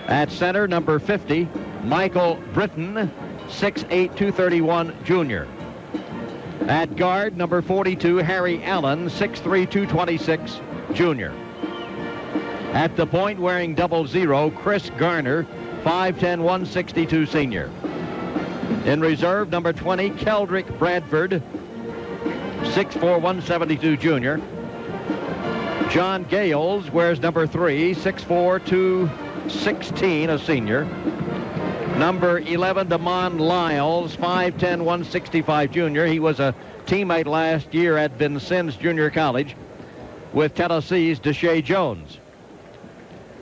At center, number 50, Michael Britton, 6'8", 231 junior. At guard, number 42, Harry Allen, 6'3", 226 junior. At the point, wearing 00, Chris Garner, 5'10", 162 senior. In reserve, number 20, Keldrick Bradford, 6'4", 172 junior. John Gales wears number 3, 6'4", 216, a senior. Number 11, Damon Lyles, 5'10", 165 junior. He was a teammate last year at Vincennes Junior College with Tennessee's Deshae Jones.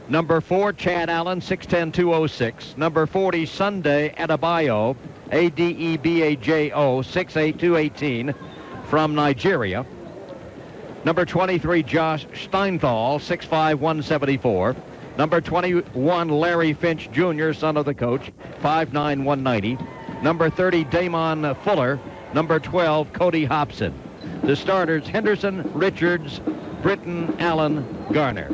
Number 4, Chad Allen, 6'10", 206. Number 40, Sunday Adebayo, Adebajo, 6'8", 218, from Nigeria. Number 23, Josh Steinthal, 6'5", 174. Number 21, Larry Finch Jr., son of the coach, 5'9", 190. Number 30, Damon Fuller. Number 12, Cody Hobson. The starters, Henderson, Richards, Britton, Allen, Garner.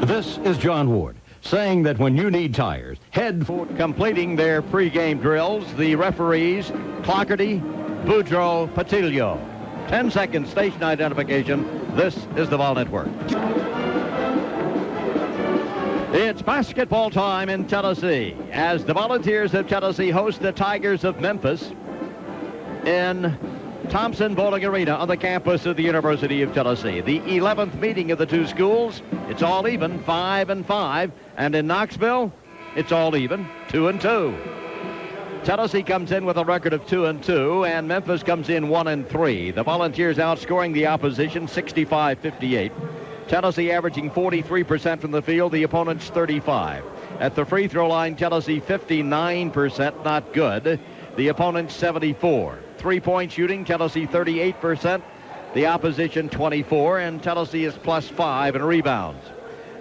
This is John Ward saying that when you need tires, head for... Completing their pregame drills, the referees, Clockerty, Boudreaux, Patillo. 10 seconds station identification. This is the Vol Network. It's basketball time in Tennessee as the Volunteers of Tennessee host the Tigers of Memphis in Thompson Bowling Arena on the campus of the University of Tennessee. The 11th meeting of the two schools. It's all even, 5-5. And in Knoxville, it's all even, 2-2. Tennessee comes in with a record of 2-2, and Memphis comes in 1-3. The Volunteers outscoring the opposition 65-58. Tennessee averaging 43% from the field, the opponent's 35%. At the free throw line, Tennessee 59%, not good. The opponent's 74%. Three-point shooting, Tennessee 38%, the opposition 24%, and Tennessee is +5 in rebounds.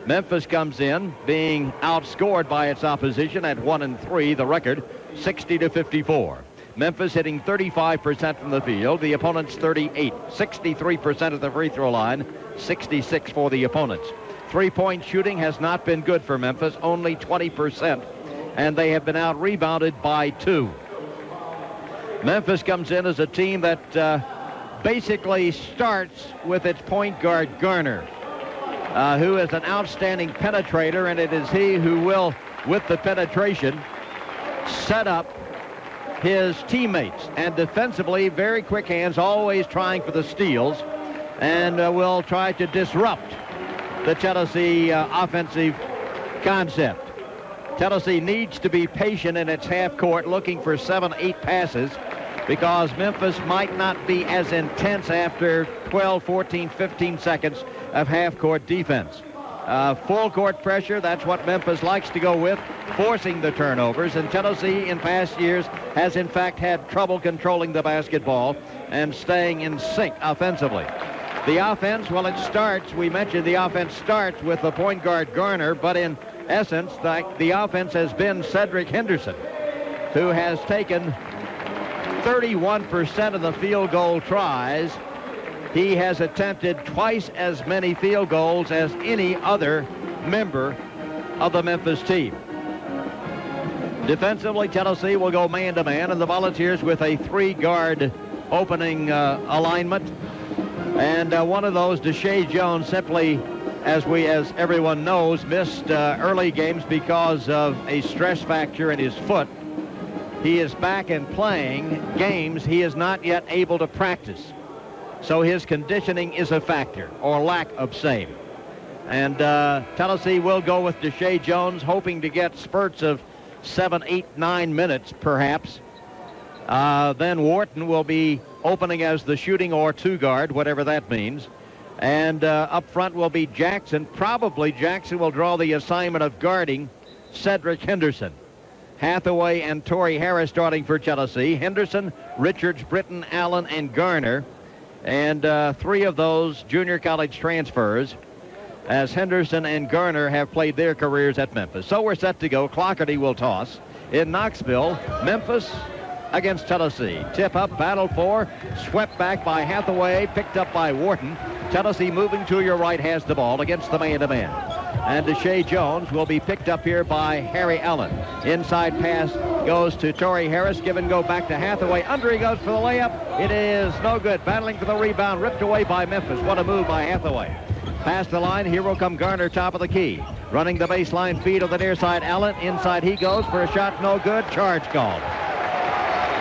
Memphis comes in being outscored by its opposition at 1-3, the record 60-54. Memphis hitting 35% from the field, the opponent's 38%. 63% at the free throw line, 66% for the opponents. Three-point shooting has not been good for Memphis, only 20%, and they have been out-rebounded by 2. Memphis comes in as a team that basically starts with its point guard, Garner, who is an outstanding penetrator, and it is he who will, with the penetration, set up his teammates. And defensively, very quick hands, always trying for the steals, and will try to disrupt the Tennessee offensive concept. Tennessee needs to be patient in its half court, looking for 7-8 passes, because Memphis might not be as intense after 12, 14, 15 seconds of half-court defense. Full-court pressure, that's what Memphis likes to go with, forcing the turnovers, and Tennessee in past years has in fact had trouble controlling the basketball and staying in sync offensively. The offense, well, it starts, we mentioned the offense starts with the point guard Garner, but in essence, the offense has been Cedric Henderson, who has taken 31% of the field goal tries. He has attempted twice as many field goals as any other member of the Memphis team. Defensively, Tennessee will go man-to-man, and the Volunteers with a 3-guard opening alignment. And one of those, Deshae Jones, simply, as everyone knows, missed early games because of a stress fracture in his foot. He is back and playing games he is not yet able to practice. So his conditioning is a factor, or lack of same. And Tennessee will go with Deshae Jones, hoping to get spurts of 7, 8, 9 minutes, perhaps. Then Wharton will be opening as the shooting or 2-guard, whatever that means. And up front will be Jackson. Probably Jackson will draw the assignment of guarding Cedric Henderson. Hathaway and Torrey Harris starting for Tennessee. Henderson, Richards, Britton, Allen, and Garner. And 3 of those junior college transfers, as Henderson and Garner have played their careers at Memphis. So we're set to go. Clockerty will toss. In Knoxville, Memphis against Tennessee. Tip up, battle for, swept back by Hathaway, picked up by Wharton. Tennessee moving to your right has the ball against the man-to-man. And Deshae Jones will be picked up here by Harry Allen. Inside pass goes to Torrey Harris. Give and go back to Hathaway. Under he goes for the layup. It is no good. Battling for the rebound. Ripped away by Memphis. What a move by Hathaway. Past the line. Here will come Garner, top of the key. Running the baseline feed on the near side. Allen. Inside he goes for a shot. No good. Charge called.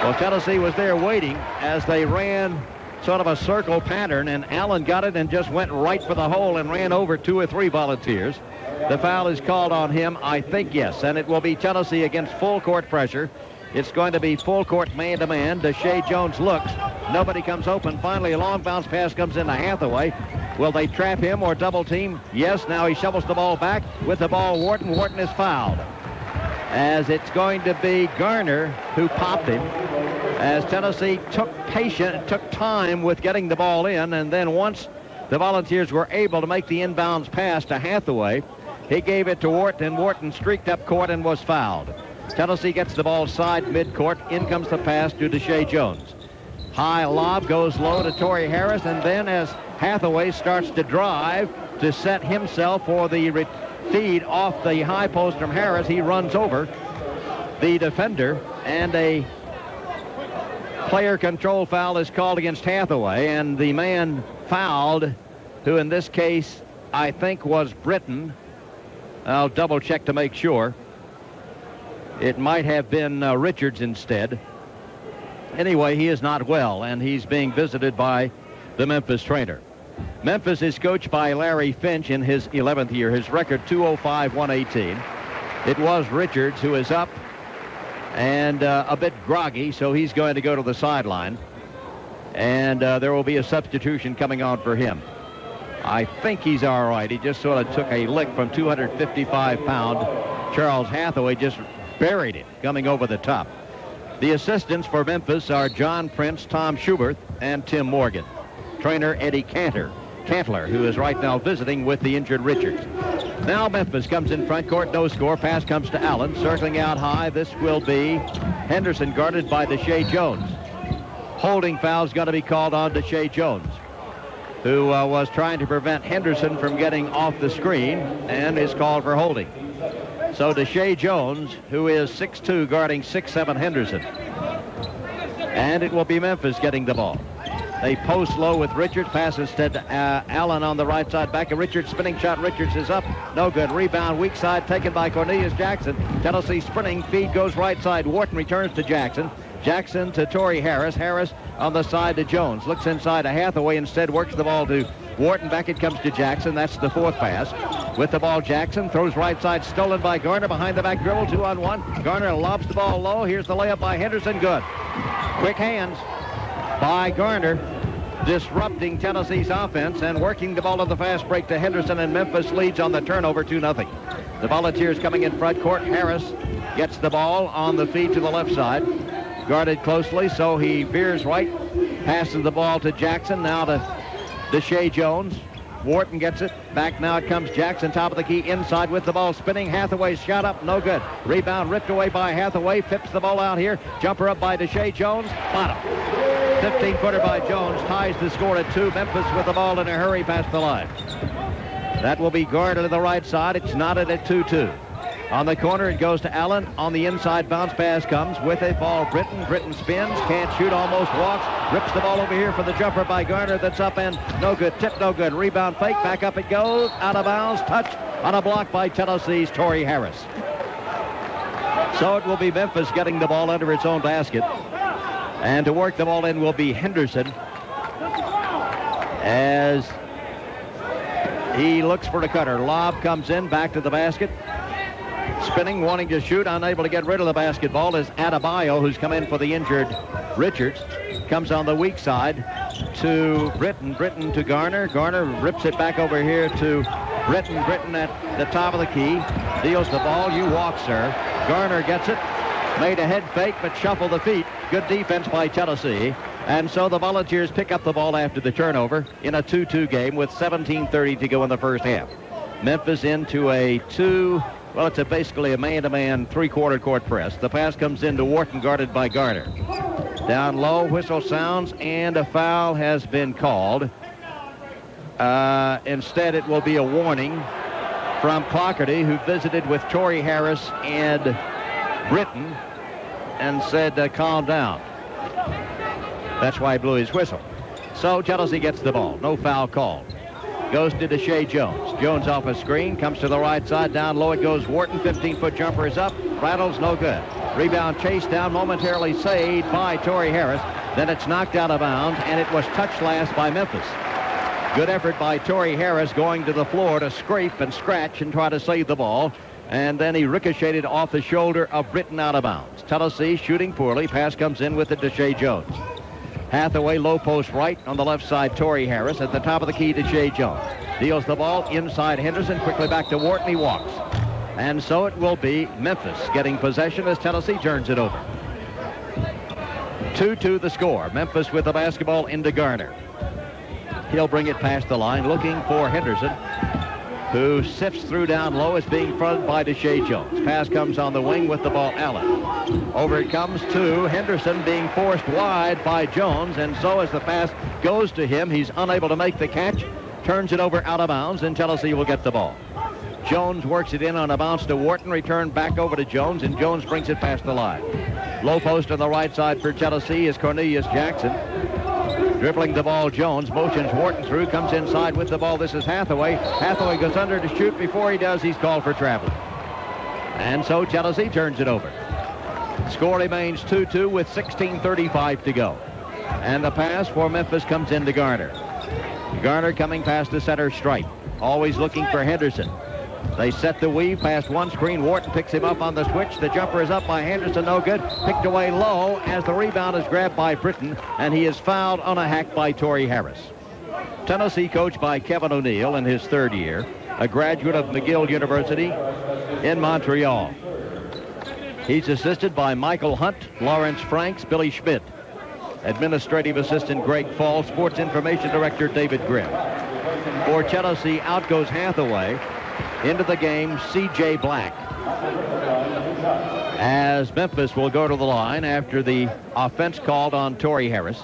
Well, Tennessee was there waiting as they ran sort of a circle pattern, and Allen got it and just went right for the hole and ran over 2 or 3 Volunteers. The foul is called on him, I think, yes, and it will be Tennessee against full court pressure. It's going to be full court man-to-man. Deshae Jones looks. Nobody comes open. Finally, a long bounce pass comes into Hathaway. Will they trap him or double team? Yes, now he shovels the ball back. With the ball, Wharton. Wharton is fouled. As it's going to be Garner who popped him. As Tennessee took time with getting the ball in, and then once the Volunteers were able to make the inbounds pass to Hathaway, he gave it to Wharton, and Wharton streaked up court and was fouled. Tennessee gets the ball side midcourt. In comes the pass to Deshae Jones. High lob goes low to Torrey Harris, and then as Hathaway starts to drive to set himself for the feed off the high post from Harris, he runs over the defender, and a player control foul is called against Hathaway, and the man fouled, who in this case I think was Britton. I'll double check to make sure. It might have been Richards instead. Anyway, he is not well, and he's being visited by the Memphis trainer. Memphis is coached by Larry Finch in his 11th year. His record 205-118. It was Richards who is up and a bit groggy, so he's going to go to the sideline. And there will be a substitution coming on for him. I think he's all right. He just sort of took a lick from 255-pound Charles Hathaway, just buried it coming over the top. The assistants for Memphis are John Prince, Tom Schubert, and Tim Morgan. Trainer Eddie Cantler, who is right now visiting with the injured Richards. Now Memphis comes in front court, no score. Pass comes to Allen, circling out high. This will be Henderson, guarded by Deshae Jones. Holding foul is going to be called on Deshae Jones, who was trying to prevent Henderson from getting off the screen, and is called for holding. So Deshae Jones, who is 6'2", guarding 6'7" Henderson. And it will be Memphis getting the ball. They post low with Richards. Pass instead to Allen on the right side. Back to Richards. Spinning shot. Richards is up. No good. Rebound. Weak side taken by Cornelius Jackson. Tennessee sprinting. Feed goes right side. Wharton returns to Jackson. Jackson to Torrey Harris. Harris on the side to Jones. Looks inside to Hathaway. Instead works the ball to Wharton. Back it comes to Jackson. That's the 4th pass. With the ball, Jackson throws right side. Stolen by Garner. Behind the back dribble. 2-on-1. Garner lobs the ball low. Here's the layup by Henderson. Good. Quick hands by Garner, disrupting Tennessee's offense and working the ball to the fast break to Henderson, and Memphis leads on the turnover 2-0. The Volunteers coming in front court. Harris gets the ball on the feed to the left side. Guarded closely, so he veers right. Passes the ball to Jackson, now to Deshae Jones. Wharton gets it. Back now it comes Jackson, top of the key, inside with the ball spinning. Hathaway's shot up, no good. Rebound ripped away by Hathaway. Pips the ball out here. Jumper up by Deshae Jones. Bottom. 15-footer by Jones ties the score at 2. Memphis with the ball in a hurry past the line. That will be guarded to the right side. It's knotted at 2-2. On the corner, it goes to Allen. On the inside, bounce pass comes with a ball. Britton spins, can't shoot, almost walks. Rips the ball over here for the jumper by Garner. That's up and no good. Tip, no good. Rebound fake. Back up it goes. Out of bounds. Touch on a block by Tennessee's Torrey Harris. So it will be Memphis getting the ball under its own basket. And to work the ball in will be Henderson, as he looks for a cutter. Lob comes in, back to the basket. Spinning, wanting to shoot, unable to get rid of the basketball is Adebayo, who's come in for the injured Richards. Comes on the weak side to Britton. Britton to Garner. Garner rips it back over here to Britton. Britton at the top of the key. Deals the ball. You walk, sir. Garner gets it. Made a head fake, but shuffled the feet. Good defense by Tennessee. And so the Volunteers pick up the ball after the turnover in a 2-2 game with 17:30 to go in the first half. Memphis into a it's basically a man-to-man three-quarter court press. The pass comes into Wharton, guarded by Garner. Down low, whistle sounds, and a foul has been called. Instead, it will be a warning from Clockerty, who visited with Torrey Harris and Britton and said, calm down. That's why he blew his whistle. So Chelsea gets the ball. No foul called. Goes to Deshae Jones. Jones off a screen, comes to the right side. Down low it goes Wharton. 15-foot jumper is up. Rattles, no good. Rebound chased down, momentarily saved by Torrey Harris. Then it's knocked out of bounds, and it was touched last by Memphis. Good effort by Torrey Harris going to the floor to scrape and scratch and try to save the ball. And then he ricocheted off the shoulder of Britton out of bounds. Tennessee shooting poorly. Pass comes in with it to Deshae Jones. Hathaway, low post right. On the left side, Torrey Harris. At the top of the key, Deshae Jones. Deals the ball inside Henderson. Quickly back to Wharton. He walks. And so it will be Memphis getting possession as Tennessee turns it over. 2-2 the score. Memphis with the basketball into Garner. He'll bring it past the line, looking for Henderson, who sifts through down low. Is being fronted by Deshae Jones. Pass comes on the wing with the ball, Allen. Over it comes to Henderson, being forced wide by Jones, and so as the pass goes to him, he's unable to make the catch, turns it over out of bounds, and Tennessee will get the ball. Jones works it in on a bounce to Wharton, return back over to Jones, and Jones brings it past the line. Low post on the right side for Tennessee is Cornelius Jackson. Dribbling the ball, Jones motions Wharton through, comes inside with the ball. This is Hathaway. Hathaway goes under to shoot. Before he does, he's called for traveling. And so Tennessee turns it over. Score remains 2-2 with 16:35 to go. And the pass for Memphis comes into Garner. Garner coming past the center stripe. Always looking for Henderson. They set the weave past one screen. Wharton picks him up on the switch. The jumper is up by Henderson. No good. Picked away low as the rebound is grabbed by Britton, and he is fouled on a hack by Torrey Harris. Tennessee coached by Kevin O'Neill in his third year, a graduate of McGill University in Montreal. He's assisted by Michael Hunt, Lawrence Franks, Billy Schmidt. Administrative assistant Greg Fall, sports information director David Grimm. For Tennessee, out goes Hathaway. Into the game, C.J. Black. As Memphis will go to the line after the offense called on Torrey Harris.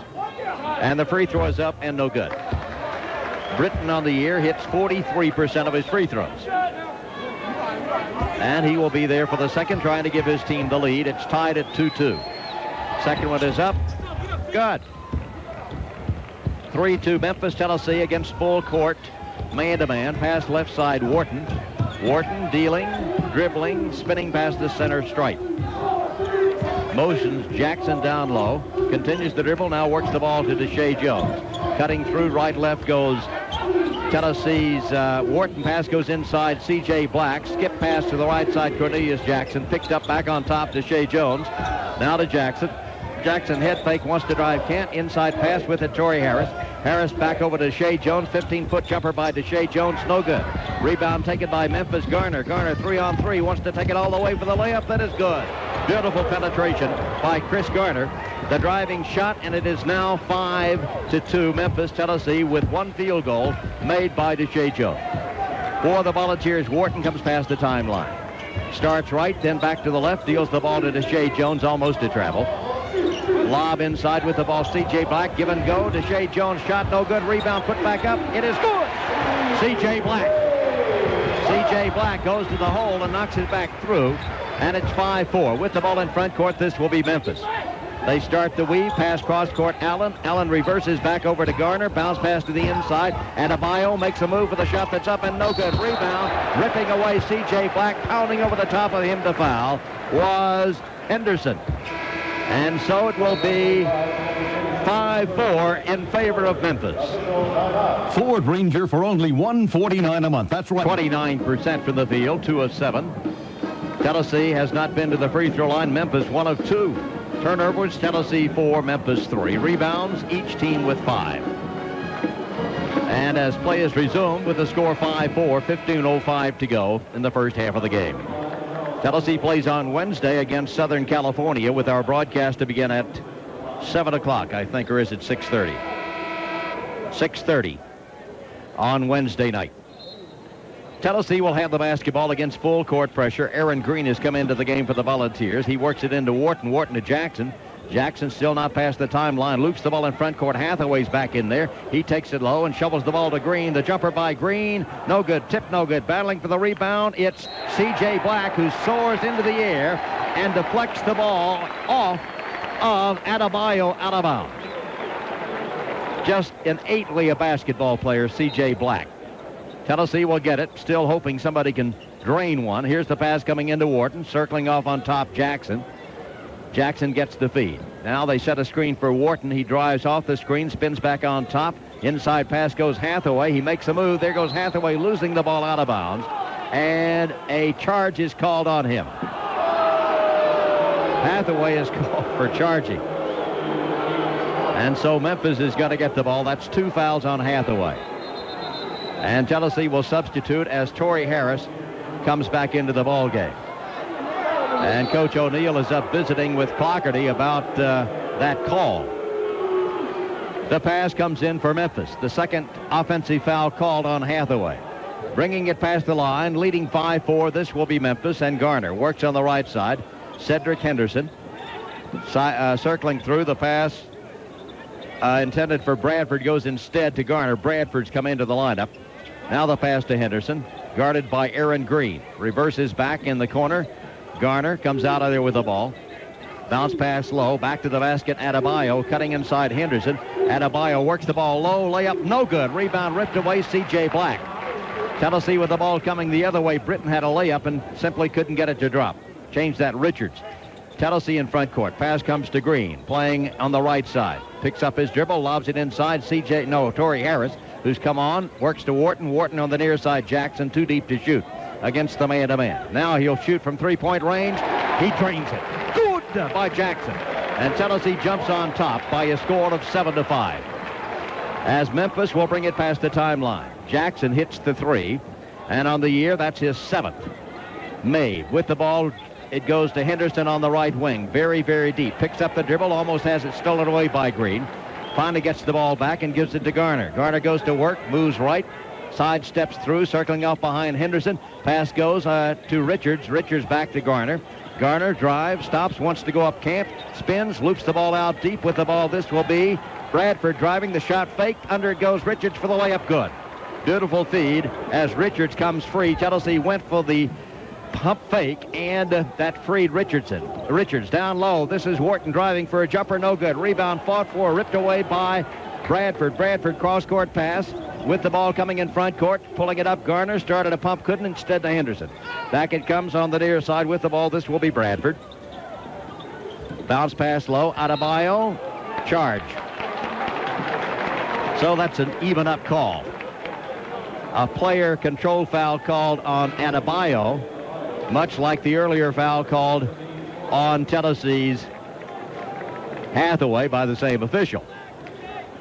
And the free throw is up and no good. Britton on the year hits 43% of his free throws. And he will be there for the second, trying to give his team the lead. It's tied at 2-2. Second one is up. Good. 3-2 Memphis. Tennessee against full court. Man-to-man. Pass left side, Wharton. Wharton dealing, dribbling, spinning past the center stripe. Motions Jackson down low. Continues the dribble. Now works the ball to Deshae Jones. Cutting through right-left goes Tennessee's Wharton. Pass goes inside C.J. Black. Skip pass to the right side, Cornelius Jackson. Picked up back on top, Deshae Jones. Now to Jackson. Jackson head fake, wants to drive, can't. Inside pass with it, Torrey Harris. Harris back over to Deshae Jones. 15-foot jumper by Deshae Jones, no good. Rebound taken by Memphis Garner. Garner 3-on-3, wants to take it all the way for the layup. That is good. Beautiful penetration by Chris Garner. The driving shot, and it is now 5-2 Memphis. Tennessee with one field goal made by Deshae Jones. For the Volunteers, Wharton comes past the timeline. Starts right, then back to the left, deals the ball to Deshae Jones, almost to travel. Lob inside with the ball, C.J. Black, give and go. Deshae Jones shot, no good. Rebound put back up. It is good. C.J. Black. C.J. Black goes to the hole and knocks it back through. And it's 5-4. With the ball in front court, this will be Memphis. They start the weave, pass cross court, Allen. Allen reverses back over to Garner. Bounce pass to the inside. And Adebayo makes a move for the shot that's up and no good. Rebound, ripping away C.J. Black, pounding over the top of him to foul was Henderson. And so it will be 5-4 in favor of Memphis. Ford Ranger for only $149 a month. That's right. 29% from the field, 2 of 7. Tennessee has not been to the free throw line. Memphis 1 of 2. Turnovers, Tennessee 4, Memphis 3. Rebounds, each team with 5. And as play is resumed with the score 5-4, 15:05 to go in the first half of the game. Tennessee plays on Wednesday against Southern California with our broadcast to begin at 7 o'clock, I think, or is it 6:30? 6:30 on Wednesday night. Tennessee will have the basketball against full court pressure. Aaron Green has come into the game for the Volunteers. He works it into Wharton. Wharton to Jackson. Jackson still not past the timeline. Loops the ball in front court. Hathaway's back in there. He takes it low and shovels the ball to Green. The jumper by Green. No good. Tip no good. Battling for the rebound. It's C.J. Black, who soars into the air and deflects the ball off of Adebayo out of bounds. Just innately a basketball player, C.J. Black. Tennessee will get it, still hoping somebody can drain one. Here's the pass coming into Wharton, circling off on top Jackson. Jackson gets the feed. Now they set a screen for Wharton. He drives off the screen, spins back on top. Inside pass goes Hathaway. He makes a move. There goes Hathaway, losing the ball out of bounds. And a charge is called on him. Hathaway is called for charging. And so Memphis is going to get the ball. That's 2 fouls on Hathaway. And Tennessee will substitute as Torrey Harris comes back into the ball game. And Coach O'Neill is up visiting with Clougherty about that call. The pass comes in for Memphis. The second offensive foul called on Hathaway. Bringing it past the line, leading 5-4. This will be Memphis, and Garner works on the right side. Cedric Henderson circling through. The pass intended for Bradford goes instead to Garner. Bradford's come into the lineup. Now the pass to Henderson, guarded by Aaron Green. Reverses back in the corner. Garner comes out of there with the ball. Bounce pass low, back to the basket. Adebayo cutting inside Henderson. Adebayo works the ball low, layup no good. Rebound ripped away, C.J. Black. Tennessee with the ball coming the other way. Britton had a layup and simply couldn't get it to drop. Change that, Richards. Tennessee in front court. Pass comes to Green, playing on the right side. Picks up his dribble, lobs it inside. Torrey Harris, who's come on, works to Wharton. Wharton on the near side. Jackson too deep to shoot against the man-to-man. Now he'll shoot from three-point range. He drains it. Good by Jackson. And Tennessee jumps on top by a score of 7-5. As Memphis will bring it past the timeline. Jackson hits the three. And on the year, that's his 7th. Made with the ball. It goes to Henderson on the right wing. Very, very deep. Picks up the dribble. Almost has it stolen away by Green. Finally gets the ball back and gives it to Garner. Garner goes to work. Moves right. Side steps through. Circling off behind Henderson. Pass goes to Richards. Richards back to Garner. Garner drives. Stops. Wants to go up camp. Spins. Loops the ball out deep with the ball. This will be Bradford driving. The shot faked. Under it goes Richards for the layup. Good. Beautiful feed as Richards comes free. Tennessee went for the pump fake, and that freed Richardson. Richards down low. This is Wharton driving for a jumper. No good. Rebound fought for, ripped away by Bradford. Bradford cross-court pass with the ball coming in front court. Pulling it up. Garner started a pump, couldn't, instead to Henderson. Back it comes on the near side with the ball. This will be Bradford. Bounce pass low. Adebayo. Charge. So that's an even-up call. A player control foul called on Adebayo, much like the earlier foul called on Tennessee's Hathaway by the same official.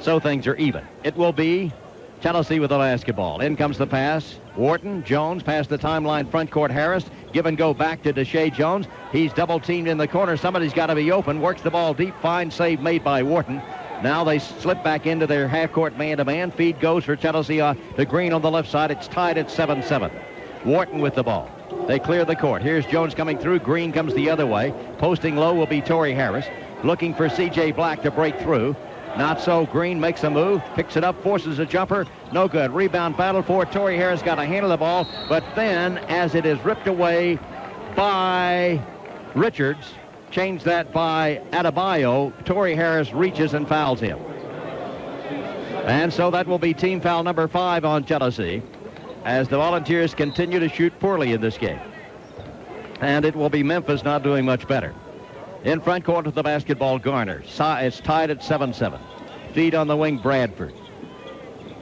So things are even. It will be Tennessee with the basketball. In comes the pass. Wharton, Jones, past the timeline, front court Harris. Give and go back to Deshae Jones. He's double teamed in the corner. Somebody's got to be open. Works the ball deep. Fine save made by Wharton. Now they slip back into their half-court man-to-man. Feed goes for Tennessee to Green on the left side. It's tied at 7-7. Wharton with the ball. They clear the court. Here's Jones coming through. Green comes the other way. Posting low will be Torrey Harris. Looking for C.J. Black to break through. Not so. Green makes a move. Picks it up. Forces a jumper. No good. Rebound battle for Torrey Harris. Got to handle the ball. But then, as it is ripped away by Richards, change that by Adebayo, Torrey Harris reaches and fouls him. And so that will be team foul number 5 on Tennessee as the Volunteers continue to shoot poorly in this game. And it will be Memphis not doing much better. In front court with the basketball, Garner. It's tied at 7-7. Feed on the wing, Bradford.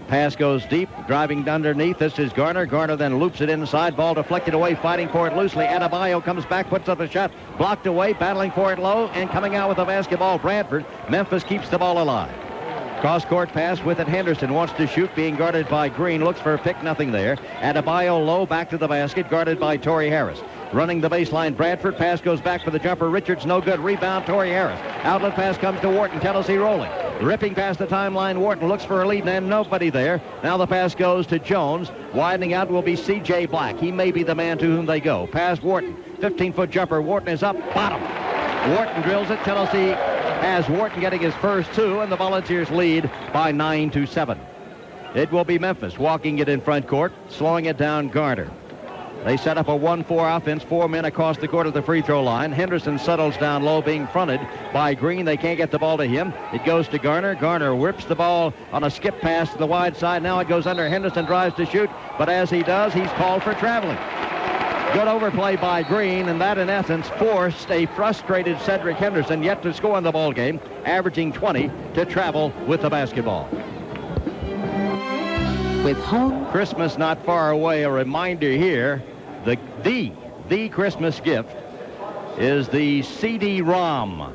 Pass goes deep, driving underneath. This is Garner. Garner then loops it inside. Ball deflected away, fighting for it loosely. Adebayo comes back, puts up a shot. Blocked away, battling for it low, and coming out with the basketball, Bradford. Memphis keeps the ball alive. Cross-court pass with it. Henderson wants to shoot, being guarded by Green. Looks for a pick, nothing there. Adebayo low, back to the basket, guarded by Torrey Harris. Running the baseline, Bradford. Pass goes back for the jumper. Richards, no good. Rebound, Torrey Harris. Outlet pass comes to Wharton. Tennessee rolling. Ripping past the timeline, Wharton looks for a lead, and nobody there. Now the pass goes to Jones. Widening out will be C.J. Black. He may be the man to whom they go. Pass Wharton. 15-foot jumper. Wharton is up. Bottom. Wharton drills it. Tennessee has Wharton getting his first two, and the Volunteers lead by 9-7. It will be Memphis walking it in front court, slowing it down Garner. They set up a 1-4 offense, 4 men across the court at the free throw line. Henderson settles down low, being fronted by Green. They can't get the ball to him. It goes to Garner. Garner whips the ball on a skip pass to the wide side. Now it goes under. Henderson tries to shoot, but as he does, he's called for traveling. Good overplay by Green, and that in essence forced a frustrated Cedric Henderson yet to score in the ball game, averaging 20, to travel with the basketball. With home Christmas not far away, a reminder here, the Christmas gift is the CD-ROM,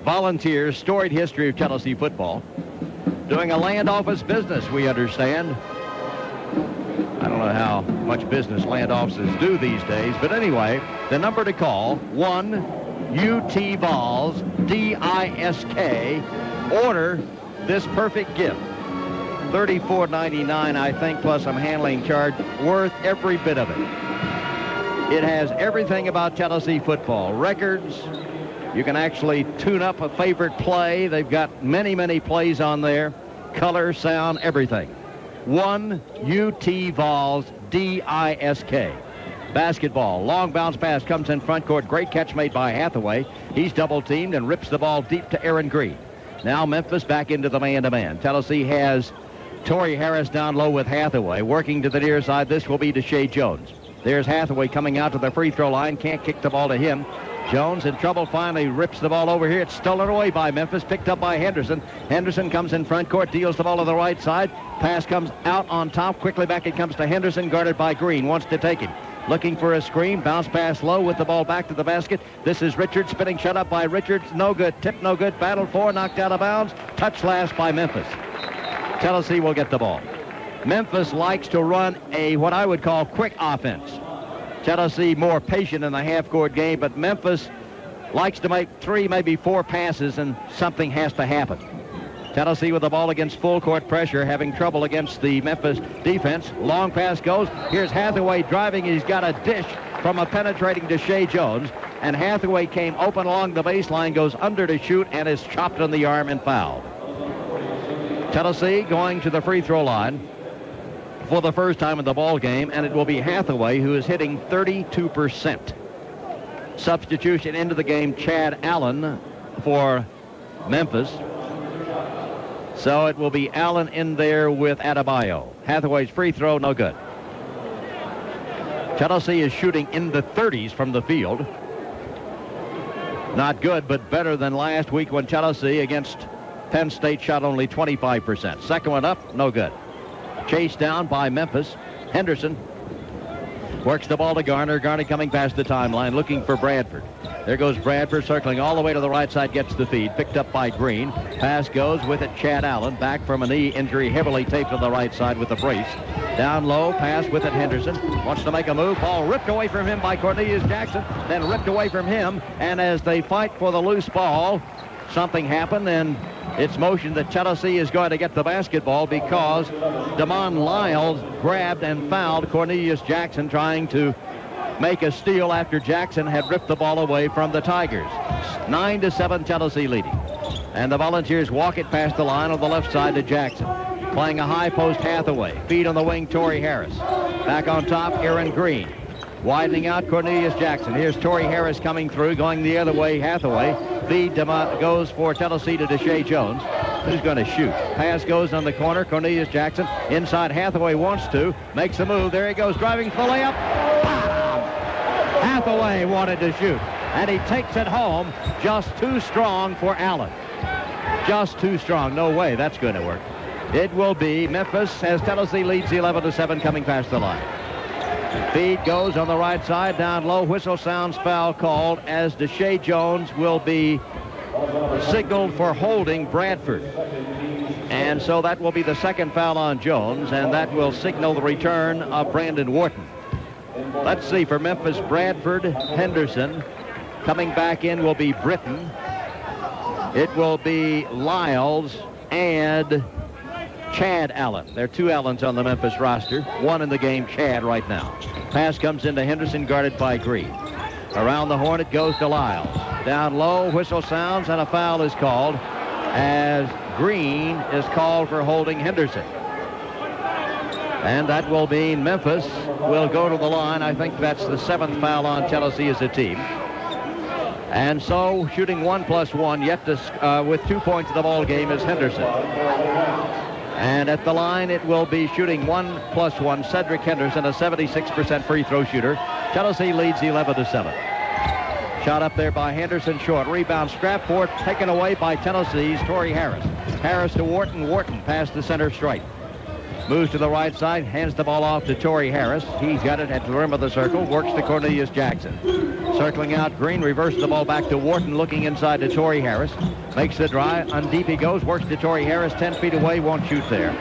Volunteers Storied History of Tennessee Football. Doing a land office business, we understand. I don't know how much business land offices do these days, but anyway, the number to call, 1-UT-VOLS, D-I-S-K. Order this perfect gift. $34.99, I think, plus some handling charge, worth every bit of it. It has everything about Tennessee football. Records. You can actually tune up a favorite play. They've got many, many plays on there. Color, sound, everything. 1-UT-VOLS, D-I-S-K. Basketball. Long bounce pass comes in front court. Great catch made by Hathaway. He's double-teamed and rips the ball deep to Aaron Green. Now Memphis back into the man-to-man. Tennessee has Torrey Harris down low with Hathaway. Working to the near side, this will be Deshae Jones. There's Hathaway coming out to the free throw line. Can't kick the ball to him. Jones in trouble, finally rips the ball over here. It's stolen away by Memphis, picked up by Henderson. Henderson comes in front court, deals the ball to the right side. Pass comes out on top. Quickly back it comes to Henderson, guarded by Green. Wants to take him. Looking for a screen. Bounce pass low with the ball back to the basket. This is Richards, spinning shut up by Richards. No good. Tip no good. Battle for, knocked out of bounds. Touch last by Memphis. Tennessee will get the ball. Memphis likes to run a what I would call quick offense. Tennessee more patient in the half-court game, but Memphis likes to make 3, maybe 4 passes, and something has to happen. Tennessee with the ball against full court pressure, having trouble against the Memphis defense. Long pass goes. Here's Hathaway driving. He's got a dish from a penetrating Deshae Jones, and Hathaway came open along the baseline, goes under to shoot, and is chopped on the arm and fouled. Tennessee going to the free throw line for the first time in the ball game, and it will be Hathaway, who is hitting 32%. Substitution into the game, Chad Allen for Memphis. So it will be Allen in there with Adebayo. Hathaway's free throw, no good. Tennessee is shooting in the 30s from the field. Not good, but better than last week when Tennessee against Penn State shot only 25%. Second one up, no good. Chased down by Memphis. Henderson works the ball to Garner. Garner coming past the timeline, looking for Bradford. There goes Bradford, circling all the way to the right side, gets the feed. Picked up by Green. Pass goes with it, Chad Allen, back from a knee injury, heavily taped on the right side with the brace. Down low, pass with it, Henderson. Wants to make a move. Ball ripped away from him by Cornelius Jackson, then ripped away from him. And as they fight for the loose ball, something happened, and it's motion that Tennessee is going to get the basketball because Damon Lyles grabbed and fouled Cornelius Jackson, trying to make a steal after Jackson had ripped the ball away from the Tigers. 9-7 Tennessee leading. And the Volunteers walk it past the line on the left side to Jackson. Playing a high post, Hathaway. Feed on the wing, Torrey Harris. Back on top, Aaron Green. Widening out, Cornelius Jackson. Here's Torrey Harris coming through, going the other way, Hathaway. Feed goes for Tennessee to Deshae Jones, who's going to shoot. Pass goes on the corner, Cornelius Jackson. Inside, Hathaway wants to, makes a move. There he goes, driving for the layup. Bam! Hathaway wanted to shoot, and he takes it home. Just too strong for Allen. Just too strong. No way that's going to work. It will be Memphis as Tennessee leads 11-7 coming past the line. Feed goes on the right side, down low. Whistle sounds, foul called, as Deshae Jones will be signaled for holding Bradford. And so that will be the second foul on Jones, and that will signal the return of Brandon Wharton. Let's see, for Memphis, Bradford, Henderson. Coming back in will be Britton. It will be Lyles and Chad Allen. There are 2 Allens on the Memphis roster. One in the game, Chad, right now. Pass comes into Henderson, guarded by Green. Around the horn it goes to Lyles. Down low, whistle sounds, and a foul is called as Green is called for holding Henderson. And that will mean Memphis will go to the line. I think that's the 7th foul on Tennessee as a team. And so shooting 1+1 yet to, with 2 points in the ball game is Henderson. And at the line it will be shooting 1+1 Cedric Henderson, a 76% free throw shooter. Tennessee leads 11-7. Shot up there by Henderson, short. Rebound, scrap for it, taken away by Tennessee's Torrey Harris. Harris to Wharton. Wharton past the center stripe. Moves to the right side, hands the ball off to Torrey Harris. He's got it at the rim of the circle, works to Cornelius Jackson. Circling out, Green reverses the ball back to Wharton, looking inside to Torrey Harris. Makes the drive, on deep he goes, works to Torrey Harris, 10 feet away, won't shoot there.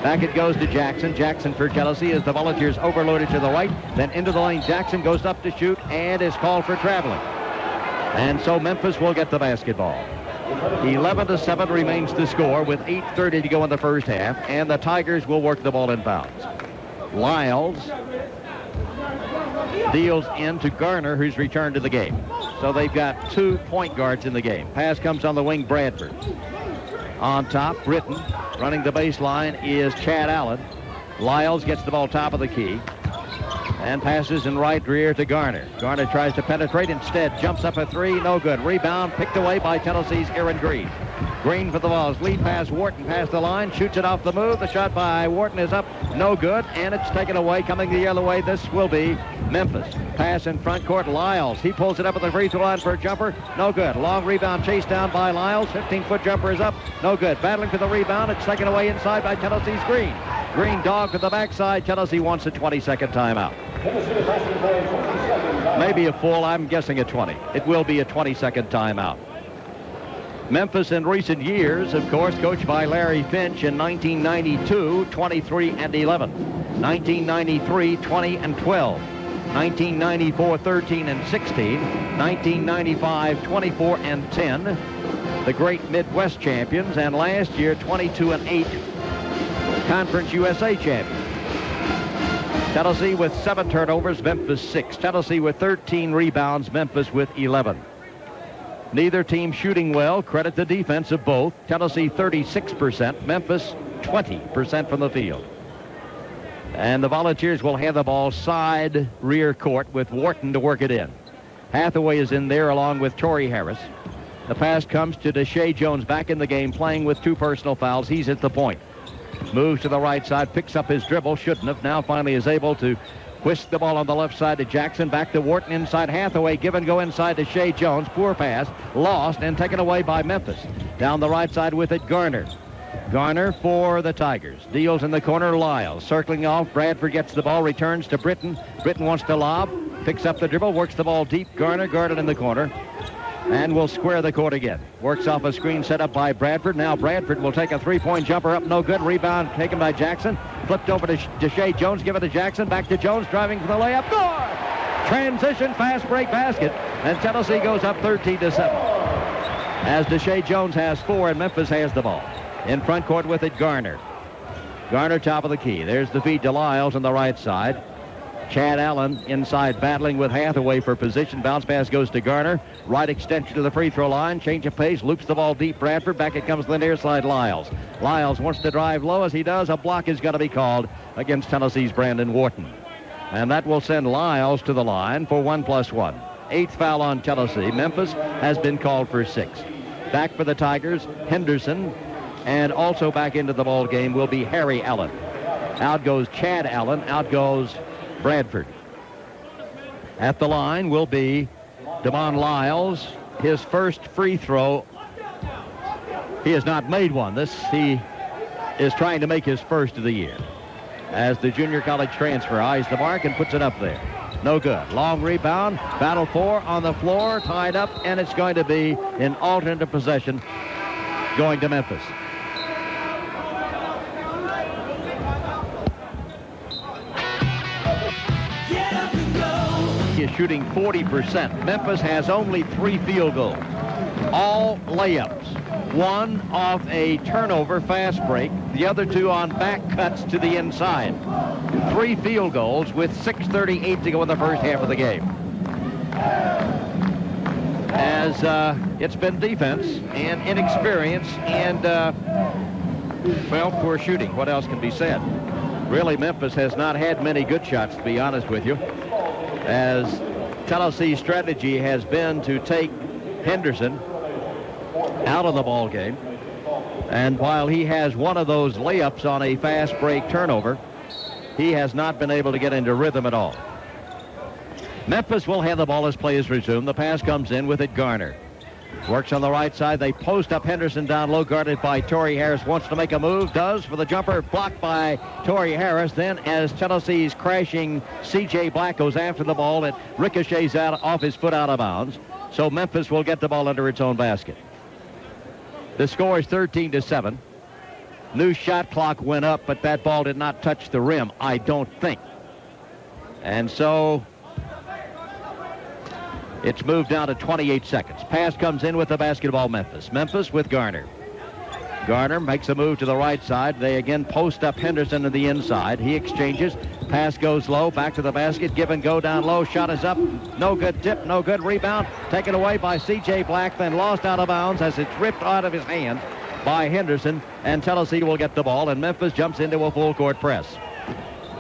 Back it goes to Jackson. Jackson for Tennessee as the Volunteers overloaded to the right. Then into the lane, Jackson goes up to shoot and is called for traveling. And so Memphis will get the basketball. 11-7 remains the score with 8:30 to go in the first half, and the Tigers will work the ball in bounds. Lyles deals in to Garner, who's returned to the game. So they've got 2 point guards in the game. Pass comes on the wing, Bradford. On top, Britton. Running the baseline is Chad Allen. Lyles gets the ball top of the key and passes in right rear to Garner. Garner tries to penetrate, instead jumps up a 3, no good. Rebound picked away by Tennessee's Aaron Green. Green for the Vols. Lead pass, Wharton past the line, shoots it off the move. The shot by Wharton is up, no good, and it's taken away. Coming the other way, this will be Memphis. Pass in front court, Lyles. He pulls it up at the free throw line for a jumper, no good. Long rebound chased down by Lyles. 15-foot jumper is up, no good. Battling for the rebound, it's taken away inside by Tennessee's Green. Green dog to the backside. Tennessee wants a 20-second timeout. Maybe a full, I'm guessing a 20. It will be a 20-second timeout. Memphis in recent years, of course, coached by Larry Finch in 1992, 23-11. 1993, 20-12. 1994, 13-16. 1995, 24-10. The great Midwest champions, and last year, 22-8. Conference USA champions. Tennessee with 7 turnovers, Memphis 6. Tennessee with 13 rebounds, Memphis with 11. Neither team shooting well. Credit the defense of both. Tennessee 36%, Memphis 20% from the field. And the Volunteers will have the ball side rear court with Wharton to work it in. Hathaway is in there along with Torrey Harris. The pass comes to Deshae Jones, back in the game, playing with 2 personal fouls. He's at the point. Moves to the right side, picks up his dribble, shouldn't have. Now finally is able to whisk the ball on the left side to Jackson, back to Wharton, inside Hathaway, give and go inside to Shea Jones. Poor pass, lost and taken away by Memphis. Down the right side with it, Garner. Garner for the Tigers. Deals in the corner, Lyles. Circling off, Bradford gets the ball, returns to Britton. Britton wants to lob, picks up the dribble, works the ball deep. Garner guarded in the corner. And will square the court again. Works off a screen set up by Bradford. Now Bradford will take a 3-point jumper up, no good. Rebound taken by Jackson. Flipped over to Deshae Jones, give it to Jackson. Back to Jones, driving for the layup. Good! Transition, fast break basket. And Tennessee goes up 13-7. As Deshae Jones has 4 and Memphis has the ball. In front court with it, Garner. Garner top of the key. There's the feed to Lyles on the right side. Chad Allen inside battling with Hathaway for position. Bounce pass goes to Garner. Right extension to the free throw line. Change of pace. Loops the ball deep. Bradford. Back it comes to the near side. Lyles. Lyles wants to drive low. As he does, a block is going to be called against Tennessee's Brandon Wharton. And that will send Lyles to the line for 1+1. 8th foul on Tennessee. Memphis has been called for 6. Back for the Tigers, Henderson. And also back into the ball game will be Harry Allen. Out goes Chad Allen. Out goes Bradford. At the line will be Damon Lyles. His first free throw. He has not made one. He is trying to make his first of the year. As the junior college transfer eyes the mark and puts it up there. No good. Long rebound. Battle for on the floor. Tied up, and it's going to be an alternate possession going to Memphis. Is shooting 40%. Memphis has only 3 field goals. All layups. 1 off a turnover fast break. The other 2 on back cuts to the inside. 3 field goals with 6:38 to go in the first half of the game. as it's been defense and inexperience and, well, poor shooting. What else can be said? Really, Memphis has not had many good shots, to be honest with you, as Tennessee's strategy has been to take Henderson out of the ball game. And while he has one of those layups on a fast break turnover, he has not been able to get into rhythm at all. Memphis will have the ball as play is resumed. The pass comes in with it Garner. Works on the right side. They post up Henderson down low, guarded by Torrey Harris. Wants to make a move, does for the jumper, blocked by Torrey Harris. Then as Tennessee's crashing C.J. Black goes after the ball, it ricochets out off his foot out of bounds. So Memphis will get the ball under its own basket. The score is 13-7. New shot clock went up, but that ball did not touch the rim, I don't think. And so it's moved down to 28 seconds. Pass comes in with the basketball, Memphis. Memphis with Garner. Garner makes a move to the right side. They again post up Henderson to the inside. He exchanges. Pass goes low. Back to the basket. Give and go down low. Shot is up. No good tip. No good rebound. Taken away by C.J. Black. Then lost out of bounds as it's ripped out of his hand by Henderson. And Tennessee will get the ball. And Memphis jumps into a full court press.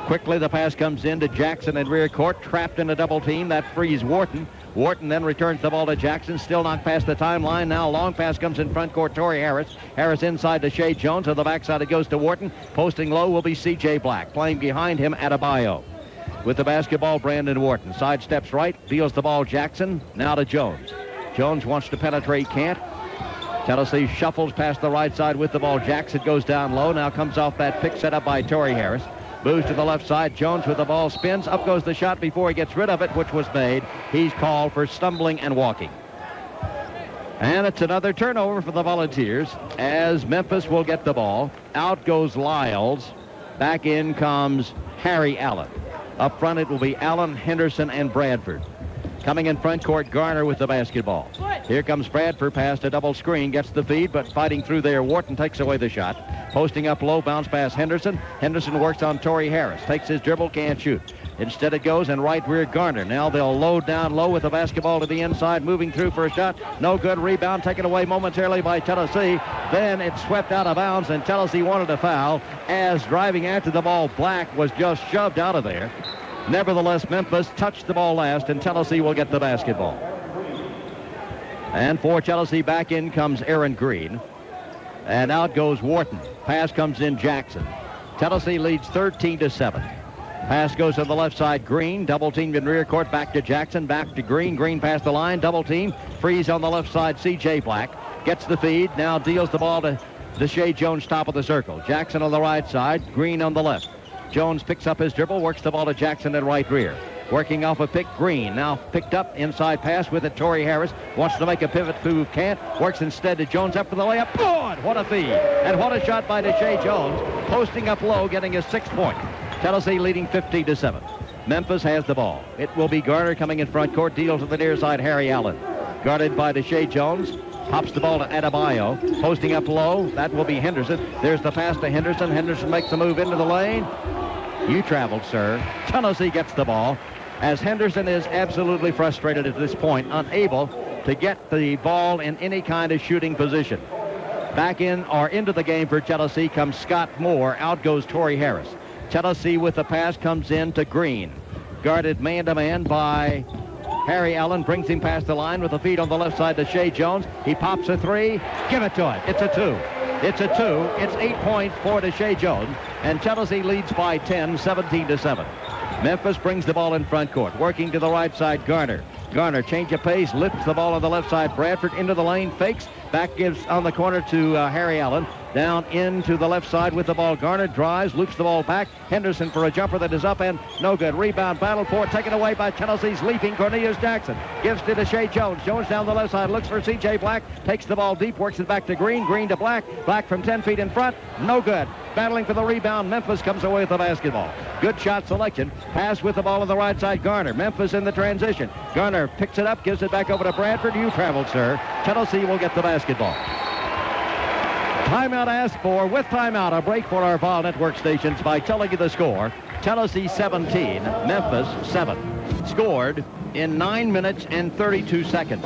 Quickly the pass comes in to Jackson in rear court. Trapped in a double team. That frees Wharton. Wharton then returns the ball to Jackson. Still not past the timeline. Now a long pass comes in front court. Torrey Harris. Harris inside to Shea Jones. On the backside it goes to Wharton. Posting low will be C.J. Black. Playing behind him Adebayo. With the basketball, Brandon Wharton. Side steps right. Deals the ball Jackson. Now to Jones. Jones wants to penetrate. Can't. Tennessee shuffles past the right side with the ball. Jackson goes down low. Now comes off that pick set up by Torrey Harris. Moves to the left side. Jones with the ball spins. Up goes the shot before he gets rid of it, which was made. He's called for stumbling and walking. And it's another turnover for the Volunteers as Memphis will get the ball. Out goes Lyles. Back in comes Harry Allen. Up front it will be Allen, Henderson, and Bradford. Coming in front court, Garner with the basketball. Here comes Bradford, past a double screen, gets the feed, but fighting through there, Wharton takes away the shot. Posting up low, bounce pass Henderson. Henderson works on Torrey Harris, takes his dribble, can't shoot. Instead it goes in right rear Garner. Now they'll load down low with the basketball to the inside, moving through for a shot. No good. Rebound taken away momentarily by Tennessee. Then it's swept out of bounds, and Tennessee wanted a foul as driving after the ball, Black was just shoved out of there. Nevertheless, Memphis touched the ball last, and Tennessee will get the basketball. And for Tennessee, back in comes Aaron Green. And out goes Wharton. Pass comes in Jackson. Tennessee leads 13-7. Pass goes to the left side, Green. Double teamed in rear court, back to Jackson, back to Green. Green past the line, double team. Freeze on the left side, C.J. Black. Gets the feed, now deals the ball to Shea Jones, top of the circle. Jackson on the right side, Green on the left. Jones picks up his dribble, works the ball to Jackson in right rear. Working off a pick, Green. Now picked up, inside pass with it, Torrey Harris. Wants to make a pivot move, can't. Works instead to Jones up for the layup. Good! What a feed. And what a shot by Shea Jones. Posting up low, getting his 6th point. Tennessee leading 15-7. Memphis has the ball. It will be Garner coming in front court. Deal to the near side, Harry Allen. Guarded by Shea Jones. Pops the ball to Adebayo. Posting up low, that will be Henderson. There's the pass to Henderson. Henderson makes the move into the lane. You traveled, sir. Tennessee gets the ball as Henderson is absolutely frustrated at this point, unable to get the ball in any kind of shooting position. Back in or into the game for Tennessee comes Scott Moore. Out goes Torrey Harris. Tennessee with the pass comes in to Green. Guarded man-to-man by Harry Allen. Brings him past the line with a feed on the left side to Shea Jones. He pops a three. Give it to it. It's a 2. It's a 2. It's 8 points for Shea Jones. And Tennessee leads by 10, 17-7. Memphis brings the ball in front court. Working to the right side, Garner. Garner, change of pace, lifts the ball on the left side. Bradford into the lane, fakes. Back gives on the corner to Harry Allen. Down into the left side with the ball. Garner drives, loops the ball back. Henderson for a jumper that is up and no good. Rebound battle for it, taken away by Tennessee's leaping Cornelius Jackson. Gives it to Shea Jones. Jones down the left side, looks for C.J. Black. Takes the ball deep, works it back to Green. Green to Black. Black from 10 feet in front. No good. Battling for the rebound. Memphis comes away with the basketball. Good shot selection. Pass with the ball on the right side. Garner. Memphis in the transition. Garner picks it up, gives it back over to Bradford. You traveled, sir. Tennessee will get the basketball. Timeout asked for. With timeout, a break for our Vol Network stations by telling you the score. Tennessee 17, Memphis 7. Scored in 9 minutes and 32 seconds.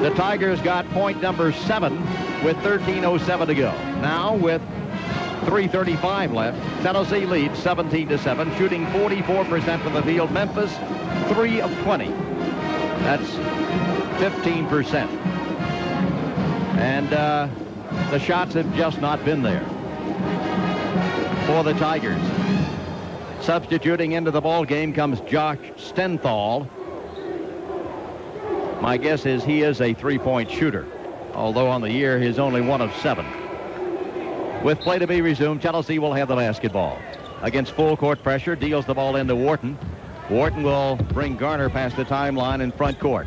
The Tigers got point number 7 with 13:07 to go. Now with 3:35 left, Tennessee leads 17-7, shooting 44% from the field. Memphis 3 of 20. That's 15%. And the shots have just not been there for the Tigers. Substituting into the ball game comes Josh Stenthal. My guess is he is a three-point shooter, although on the year he's only 1 of 7. With play to be resumed, Tennessee will have the basketball. Against full court pressure, deals the ball into Wharton. Wharton will bring Garner past the timeline in front court.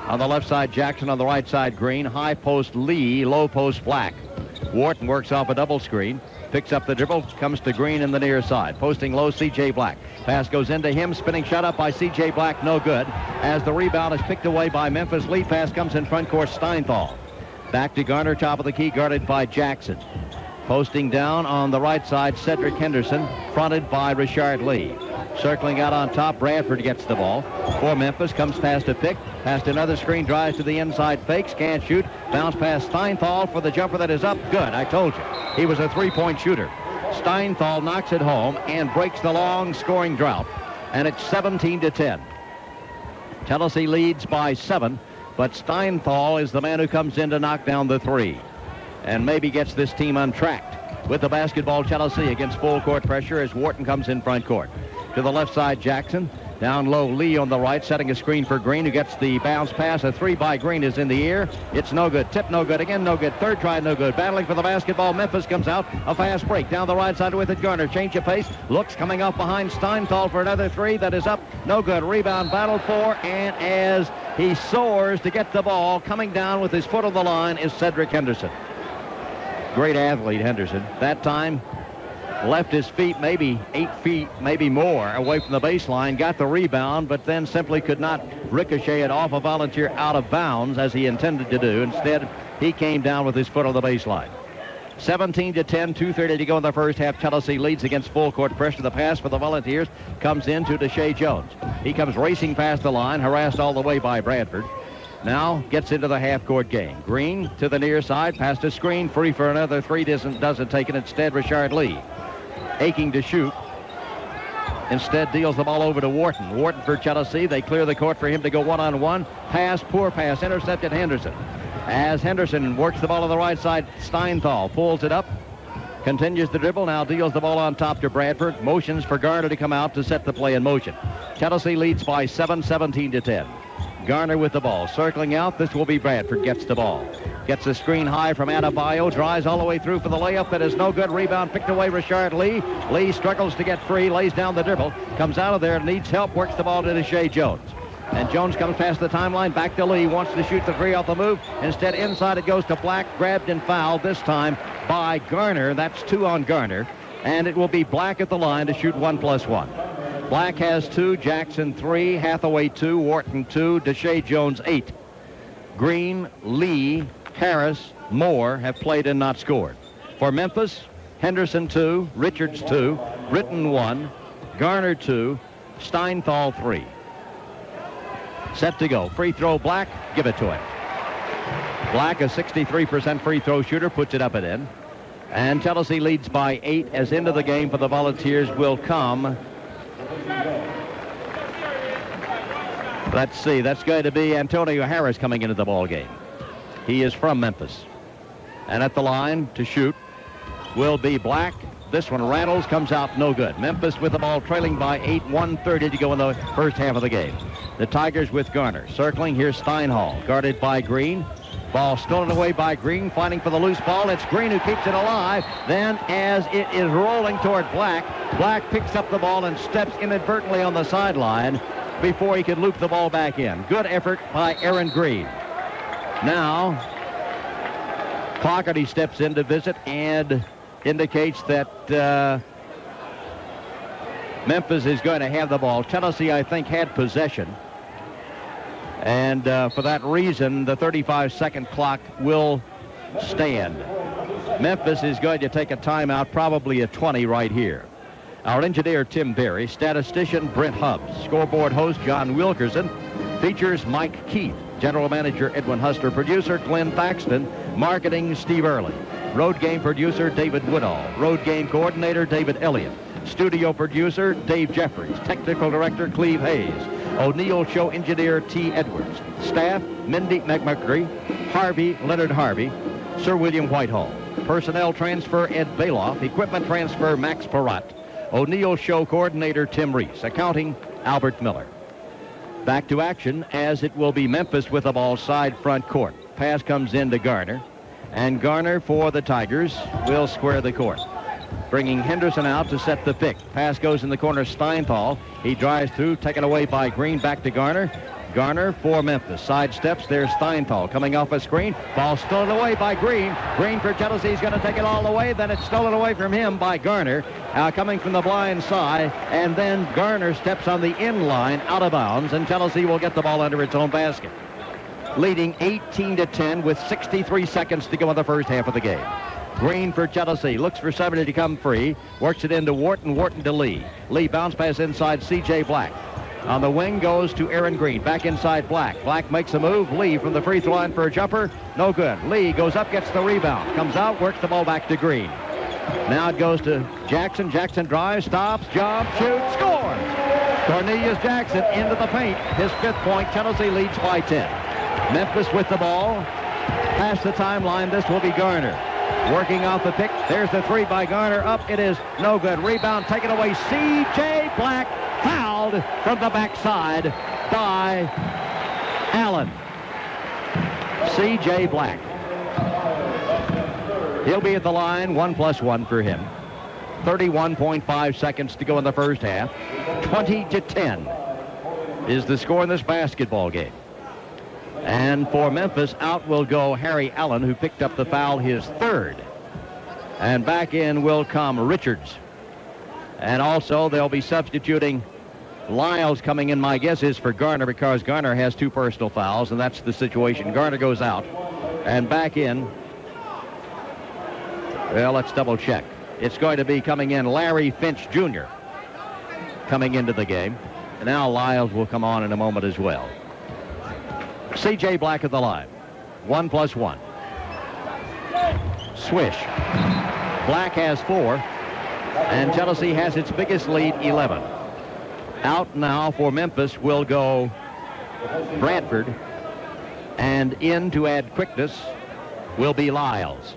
On the left side, Jackson. On the right side, Green. High post, Lee. Low post, Black. Wharton works off a double screen. Picks up the dribble, comes to Green in the near side. Posting low, C.J. Black. Pass goes into him. Spinning shot up by C.J. Black. No good. As the rebound is picked away by Memphis. Lead pass comes in front court. Steinthal. Back to Garner, top of the key, guarded by Jackson. Posting down on the right side, Cedric Henderson, fronted by Richard Lee. Circling out on top, Bradford gets the ball. For Memphis, comes past a pick, past another screen, drives to the inside, fakes, can't shoot. Bounce past Steinthal for the jumper that is up. Good, I told you. He was a three-point shooter. Steinthal knocks it home and breaks the long scoring drought. And it's 17-10. Tennessee leads by 7, but Steinthal is the man who comes in to knock down the three and maybe gets this team untracked. With the basketball, Tennessee against full court pressure as Wharton comes in front court. To the left side, Jackson. Down low, Lee on the right, setting a screen for Green, who gets the bounce pass. A three by Green is in the air. It's no good. Tip no good. Again, no good. Third try, no good. Battling for the basketball. Memphis comes out. A fast break. Down the right side with it. Garner. Change of pace. Looks coming off behind Steinthal for another three. That is up. No good. Rebound battle for. And as he soars to get the ball, coming down with his foot on the line is Cedric Henderson. Great athlete, Henderson. That time left his feet maybe 8 feet, maybe more, away from the baseline, got the rebound, but then simply could not ricochet it off a Volunteer out of bounds as he intended to do. Instead, he came down with his foot on the baseline. 17-10, 2:30 to go in the first half. Tennessee leads against full court pressure. The pass for the Volunteers comes in to Deshae Jones. He comes racing past the line, harassed all the way by Bradford. Now gets into the half-court game. Green to the near side, past a screen, free for another three, doesn't take it. Instead, Richard Lee, aching to shoot, instead deals the ball over to Wharton. Wharton for Tennessee. They clear the court for him to go one-on-one. Pass, poor pass, intercepted Henderson. As Henderson works the ball on the right side, Steinthal pulls it up, continues the dribble, now deals the ball on top to Bradford. Motions for Garner to come out to set the play in motion. Tennessee leads by 7, 17-10. Garner with the ball, circling out. This will be Bradford, gets the ball. Gets a screen high from Adebayo, drives all the way through for the layup. That is no good. Rebound picked away, Richard Lee. Lee struggles to get free, lays down the dribble, comes out of there, needs help, works the ball to Deshae Jones. And Jones comes past the timeline, back to Lee, wants to shoot the three off the move. Instead, inside it goes to Black, grabbed and fouled, this time by Garner. That's 2 on Garner. And it will be Black at the line to shoot 1+1. Black has 2, Jackson 3, Hathaway 2, Wharton 2, Deshae Jones 8. Green, Lee, Harris, Moore have played and not scored. For Memphis, Henderson 2, Richards 2, Britton 1, Garner 2, Steinthal 3. Set to go. Free throw, Black, give it to him. Black, a 63% free throw shooter, puts it up and in. And Tennessee leads by 8 as into the game for the Volunteers will come. Let's see, that's going to be Antonio Harris coming into the ball game. He is from Memphis. And at the line to shoot will be Black. This one rattles, comes out no good. Memphis with the ball trailing by 8, 1:30 to go in the first half of the game. The Tigers with Garner. Circling, here's Steinhall, guarded by Green. Ball stolen away by Green, fighting for the loose ball. It's Green who keeps it alive. Then as it is rolling toward Black, Black picks up the ball and steps inadvertently on the sideline before he could loop the ball back in. Good effort by Aaron Green. Now, Clougherty steps in to visit and indicates that Memphis is going to have the ball. Tennessee, I think, had possession. And for that reason, the 35-second clock will stand. Memphis is going to take a timeout, probably a 20 right here. Our engineer, Tim Berry, statistician, Brent Hubbs, scoreboard host, John Wilkerson, features Mike Keith. General Manager Edwin Hustler. Producer Glenn Thaxton. Marketing Steve Early. Road game producer David Woodall. Road game coordinator David Elliott. Studio producer Dave Jeffries. Technical director Cleve Hayes. O'Neill show engineer T. Edwards. Staff Mindy McMurray, Leonard Harvey, Sir William Whitehall. Personnel transfer Ed Bailoff. Equipment transfer Max Perrott. O'Neill show coordinator Tim Reese. Accounting Albert Miller. Back to action as it will be Memphis with the ball side front court. Pass comes in to Garner. And Garner for the Tigers will square the court. Bringing Henderson out to set the pick. Pass goes in the corner, Steinthal. He drives through, taken away by Green, back to Garner. Garner for Memphis. Side steps, there's Steinthal coming off a screen. Ball stolen away by Green. Green for Tennessee is going to take it all the way. Then it's stolen away from him by Garner. Coming from the blind side. And then Garner steps on the in line out of bounds. And Tennessee will get the ball under its own basket. Leading 18-10 with 63 seconds to go in the first half of the game. Green for Tennessee. Looks for somebody to come free. Works it into Wharton. Wharton to Lee. Lee bounce pass inside C.J. Black. On the wing goes to Aaron Green. Back inside Black. Black makes a move. Lee from the free throw line for a jumper. No good. Lee goes up, gets the rebound. Comes out, works the ball back to Green. Now it goes to Jackson. Jackson drives, stops, jump, shoots, scores. Cornelius Jackson into the paint. His 5th point. Tennessee leads by 10. Memphis with the ball. Past the timeline. This will be Garner. Working off the pick. There's the 3 by Garner. Up. It is no good. Rebound taken away. C.J. Black fouled from the backside by Allen. C.J. Black. He'll be at the line. 1+1 for him. 31.5 seconds to go in the first half. 20-10 is the score in this basketball game. And for Memphis, out will go Harry Allen, who picked up the foul, his 3rd. And back in will come Richards. And also they'll be substituting Lyles coming in, my guess is for Garner, because Garner has 2 personal fouls, and that's the situation. Garner goes out. And back in, well, let's double check. It's going to be coming in Larry Finch Jr. coming into the game. And now Lyles will come on in a moment as well. C.J. Black at the line. 1+1. Swish. Black has 4. And Tennessee has its biggest lead, 11. Out now for Memphis will go Bradford. And in to add quickness will be Lyles.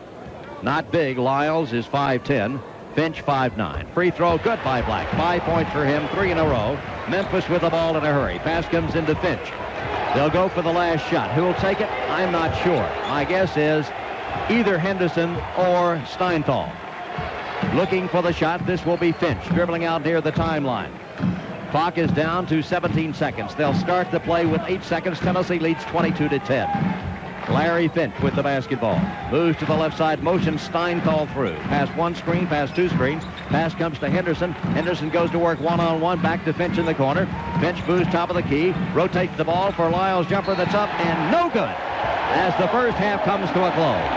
Not big. Lyles is 5'10". Finch 5'9". Free throw good by Black. 5 points for him, 3 in a row. Memphis with the ball in a hurry. Pass comes into Finch. They'll go for the last shot. Who will take it? I'm not sure. My guess is either Henderson or Steinthal. Looking for the shot. This will be Finch dribbling out near the timeline. Clock is down to 17 seconds. They'll start the play with 8 seconds. Tennessee leads 22-10. Larry Finch with the basketball. Moves to the left side. Motion Steinthal through. Pass 1 screen. Pass 2 screens. Pass comes to Henderson. Henderson goes to work one-on-one. Back to Finch in the corner. Finch moves top of the key. Rotates the ball for Lyles. Jumper that's up and no good as the first half comes to a close.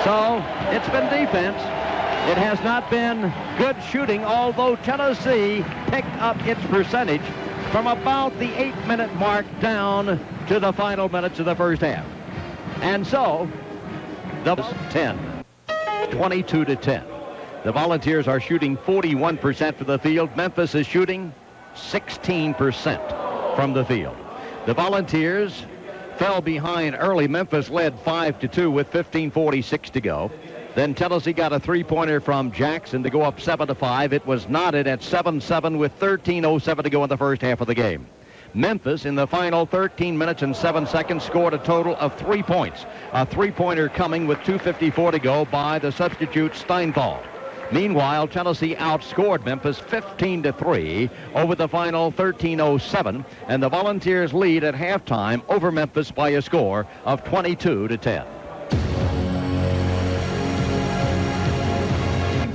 So it's been defense. It has not been good shooting, although Tennessee picked up its percentage from about the 8-minute mark down to the final minutes of the first half. And so, the 10, 22-10. The Volunteers are shooting 41% from the field. Memphis is shooting 16% from the field. The Volunteers fell behind early. Memphis led 5-2 with 15:46 to go. Then Tennessee got a 3-pointer from Jackson to go up 7-5. It was knotted at 7-7 with 13:07 to go in the first half of the game. Memphis, in the final 13 minutes and 7 seconds, scored a total of 3 points. A 3-pointer coming with 2:54 to go by the substitute Steinthal. Meanwhile, Tennessee outscored Memphis 15-3 over the final 13:07, and the Volunteers lead at halftime over Memphis by a score of 22-10.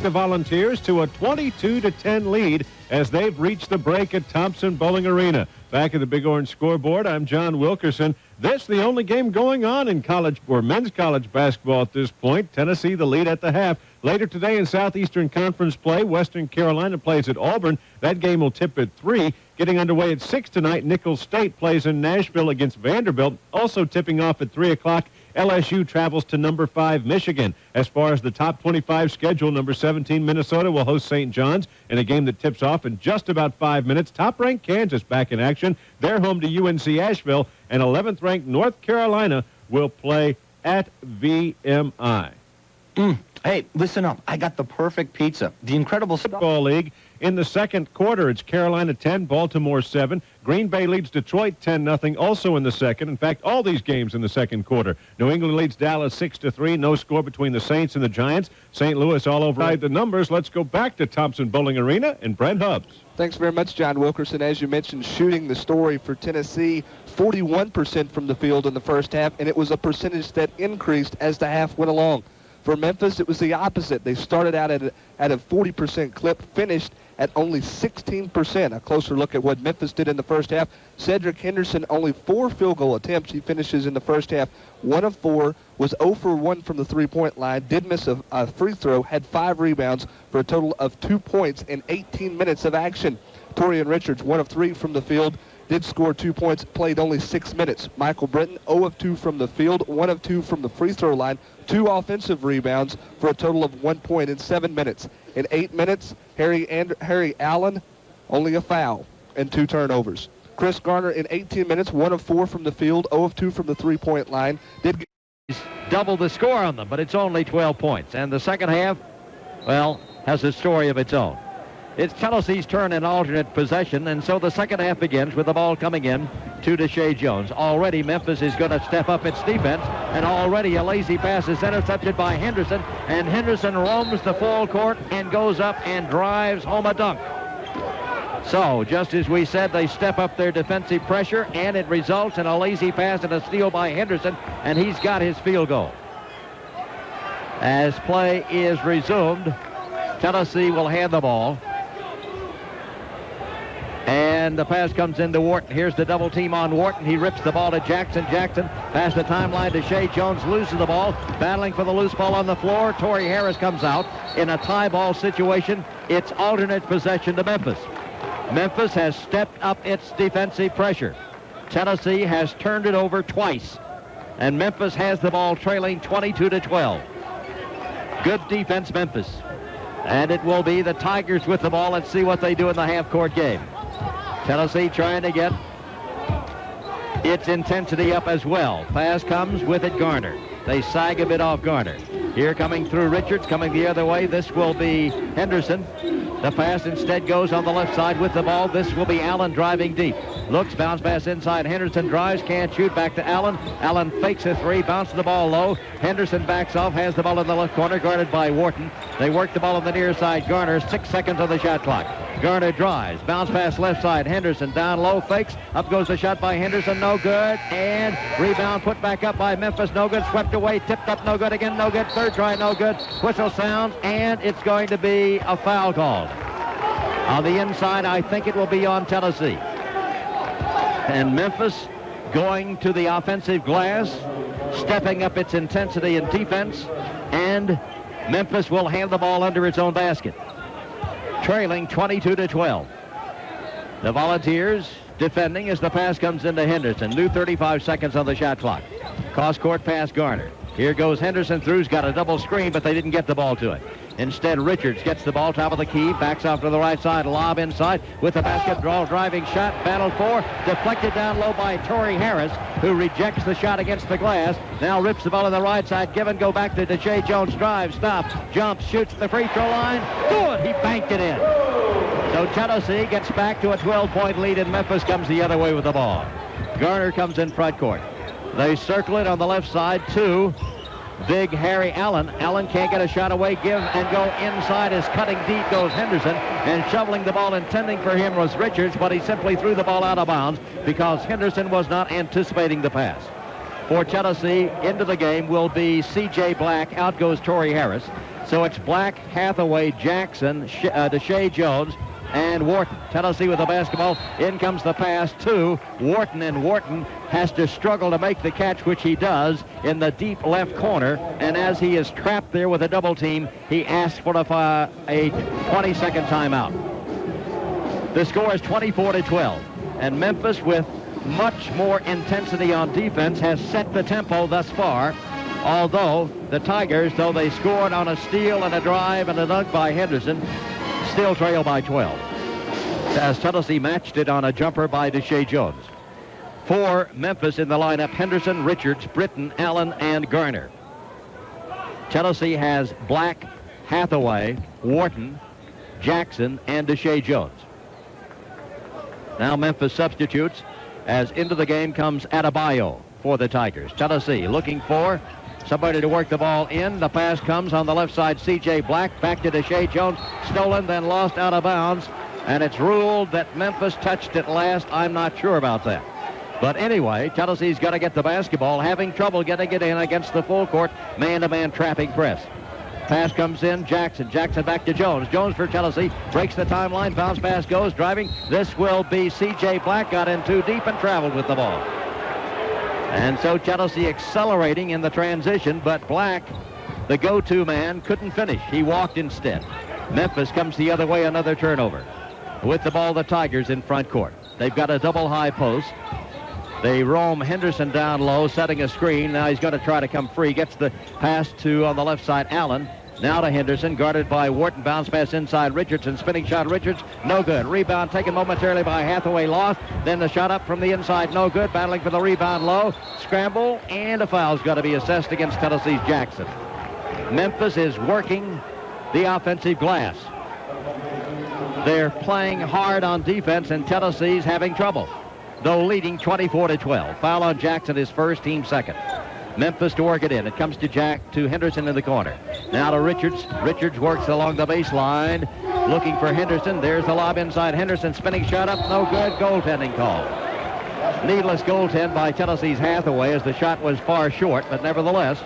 The Volunteers to a 22-10 lead as they've reached the break at Thompson Bowling Arena. Back at the Big Orange scoreboard, I'm John Wilkerson. This the only game going on in college or men's college basketball at this point. Tennessee the lead at the half. Later today in Southeastern Conference play, Western Carolina plays at Auburn. That game will tip at 3. Getting underway at 6 tonight, Nicholls State plays in Nashville against Vanderbilt. Also tipping off at 3 o'clock, LSU travels to number 5 Michigan. As far as the top 25 schedule, number 17 Minnesota will host St. John's in a game that tips off in just about 5 minutes. Top-ranked Kansas back in action. They're home to UNC Asheville, and 11th-ranked North Carolina will play at VMI. Hey, listen up. I got the perfect pizza. The incredible Football League. In the second quarter, it's Carolina 10, Baltimore 7. Green Bay leads Detroit 10-0, also in the second. In fact, all these games in the second quarter. New England leads Dallas 6-3. No score between the Saints and the Giants. St. Louis all over the numbers. Let's go back to Thompson Bowling Arena and Brent Hubbs. Thanks very much, John Wilkerson. As you mentioned, shooting the story for Tennessee, 41% from the field in the first half, and it was a percentage that increased as the half went along. For Memphis, it was the opposite. They started out at a 40% clip, finished at only 16%. A closer look at what Memphis did in the first half. Cedric Henderson, only 4 field goal attempts. He finishes in the first half 1 of 4, was 0 for 1 from the three-point line, did miss a free throw, had 5 rebounds for a total of 2 points in 18 minutes of action. Torian Richards, 1 of 3 from the field, did score 2 points, played only 6 minutes. Michael Britton, 0 of 2 from the field, 1 of 2 from the free throw line, 2 offensive rebounds for a total of 1 point in 7 minutes. In 8 minutes, Harry Allen, only a foul and 2 turnovers. Chris Garner in 18 minutes, 1 of 4 from the field, 0 of 2 from the three-point line. Did double the score on them, but it's only 12 points. And the second half, well, has a story of its own. It's Tennessee's turn in alternate possession, and so the second half begins with the ball coming in to Deshae Jones. Already Memphis is going to step up its defense, and already a lazy pass is intercepted by Henderson, and Henderson roams the full court and goes up and drives home a dunk. So, just as we said, they step up their defensive pressure, and it results in a lazy pass and a steal by Henderson, and he's got his field goal. As play is resumed, Tennessee will hand the ball. And the pass comes into Wharton. Here's the double team on Wharton. He rips the ball to Jackson. Jackson past the timeline to Shea. Jones loses the ball. Battling for the loose ball on the floor. Torrey Harris comes out. In a tie ball situation, it's alternate possession to Memphis. Memphis has stepped up its defensive pressure. Tennessee has turned it over twice. And Memphis has the ball trailing 22-12. Good defense, Memphis. And it will be the Tigers with the ball. Let's see what they do in the half-court game. Tennessee trying to get its intensity up as well. Pass comes with it Garner. They sag a bit off Garner. Here coming through Richards, coming the other way. This will be Henderson. The pass instead goes on the left side with the ball. This will be Allen driving deep. Looks, bounce pass inside. Henderson drives, can't shoot. Back to Allen. Allen fakes a 3, bounces the ball low. Henderson backs off, has the ball in the left corner, guarded by Wharton. They work the ball on the near side. Garner, 6 seconds on the shot clock. Garner drives, bounce pass left side. Henderson down low, fakes. Up goes the shot by Henderson, no good. And rebound put back up by Memphis, no good. Swept away, tipped up, no good again, no good. Third try, no good. Whistle sounds, and it's going to be a foul called. On the inside, I think it will be on Tennessee. And Memphis going to the offensive glass, stepping up its intensity in defense, and Memphis will hand the ball under its own basket. Trailing 22-12. The Volunteers defending as the pass comes into Henderson. New 35 seconds on the shot clock. Cross-court pass Garner. Here goes Henderson through. He's got a double screen, but they didn't get the ball to it. Instead, Richards gets the ball top of the key, backs off to the right side, lob inside with the basket, draw, driving shot, battled for, deflected down low by Torrey Harris, who rejects the shot against the glass. Now rips the ball on the right side, give and go back to Deshae Jones, drives, stops, jumps, shoots the free throw line. Good, he banked it in. So Tennessee gets back to a 12-point lead, and Memphis comes the other way with the ball. Garner comes in front court. They circle it on the left side to big Harry Allen. Allen can't get a shot away. Give and go inside as cutting deep goes Henderson. And shoveling the ball intending for him was Richards, but he simply threw the ball out of bounds because Henderson was not anticipating the pass. For Tennessee, into the game will be C.J. Black. Out goes Torrey Harris. So it's Black, Hathaway, Jackson, Deshae Jones, and Wharton. Tennessee with the basketball. In comes the pass to Wharton, and Wharton has to struggle to make the catch, which he does in the deep left corner. And as he is trapped there with a double team, he asks for a 20-second timeout. The score is 24-12, and Memphis, with much more intensity on defense, has set the tempo thus far. Although the Tigers, though they scored on a steal and a drive and a dunk by Henderson, still trail by 12. As Tennessee matched it on a jumper by Deshae Jones. For Memphis in the lineup, Henderson, Richards, Britton, Allen, and Garner. Tennessee has Black, Hathaway, Wharton, Jackson, and Deshae Jones. Now Memphis substitutes, as into the game comes Adebayo for the Tigers. Tennessee looking for somebody to work the ball in. The pass comes on the left side. C.J. Black back to Deshae Jones. Stolen, then lost out of bounds. And it's ruled that Memphis touched it last. I'm not sure about that. But anyway, Tennessee's got to get the basketball, having trouble getting it in against the full court man-to-man trapping press. Pass comes in, Jackson. Jackson back to Jones. Jones for Tennessee. Breaks the timeline. Bounce pass goes. Driving. This will be C.J. Black. Got in too deep and traveled with the ball. And so Tennessee accelerating in the transition, but Black, the go-to man, couldn't finish. He walked instead. Memphis comes the other way, another turnover. With the ball, the Tigers in front court. They've got a double high post. They roam Henderson down low, setting a screen. Now he's going to try to come free. Gets the pass to, on the left side, Allen. Now to Henderson, guarded by Wharton. Bounce pass inside Richardson. Spinning shot, Richards. No good. Rebound taken momentarily by Hathaway. Lost. Then the shot up from the inside. No good. Battling for the rebound low. Scramble. And a foul's got to be assessed against Tennessee's Jackson. Memphis is working the offensive glass. They're playing hard on defense, and Tennessee's having trouble, though leading 24-12. Foul on Jackson, his first, team second. Memphis to work it in. It comes to Henderson in the corner. Now to Richards. Richards works along the baseline, looking for Henderson. There's the lob inside Henderson. Spinning shot up, no good. Goaltending call. Needless goaltend by Tennessee's Hathaway, as the shot was far short, but nevertheless,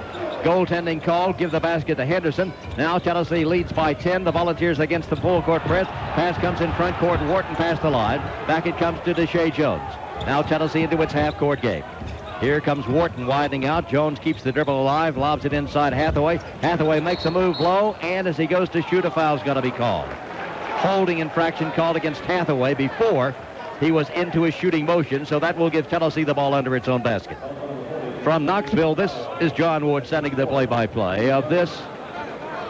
goaltending call. Give the basket to Henderson. Now Tennessee leads by 10. The Volunteers against the full court press. Pass comes in front court. Wharton past the line. Back it comes to Deshae Jones. Now Tennessee into its half-court game. Here comes Wharton widening out. Jones keeps the dribble alive, lobs it inside Hathaway. Hathaway makes a move low, and as he goes to shoot, a foul's going to be called. Holding infraction called against Hathaway before he was into his shooting motion, so that will give Tennessee the ball under its own basket. From Knoxville, this is John Ward sending the play-by-play of this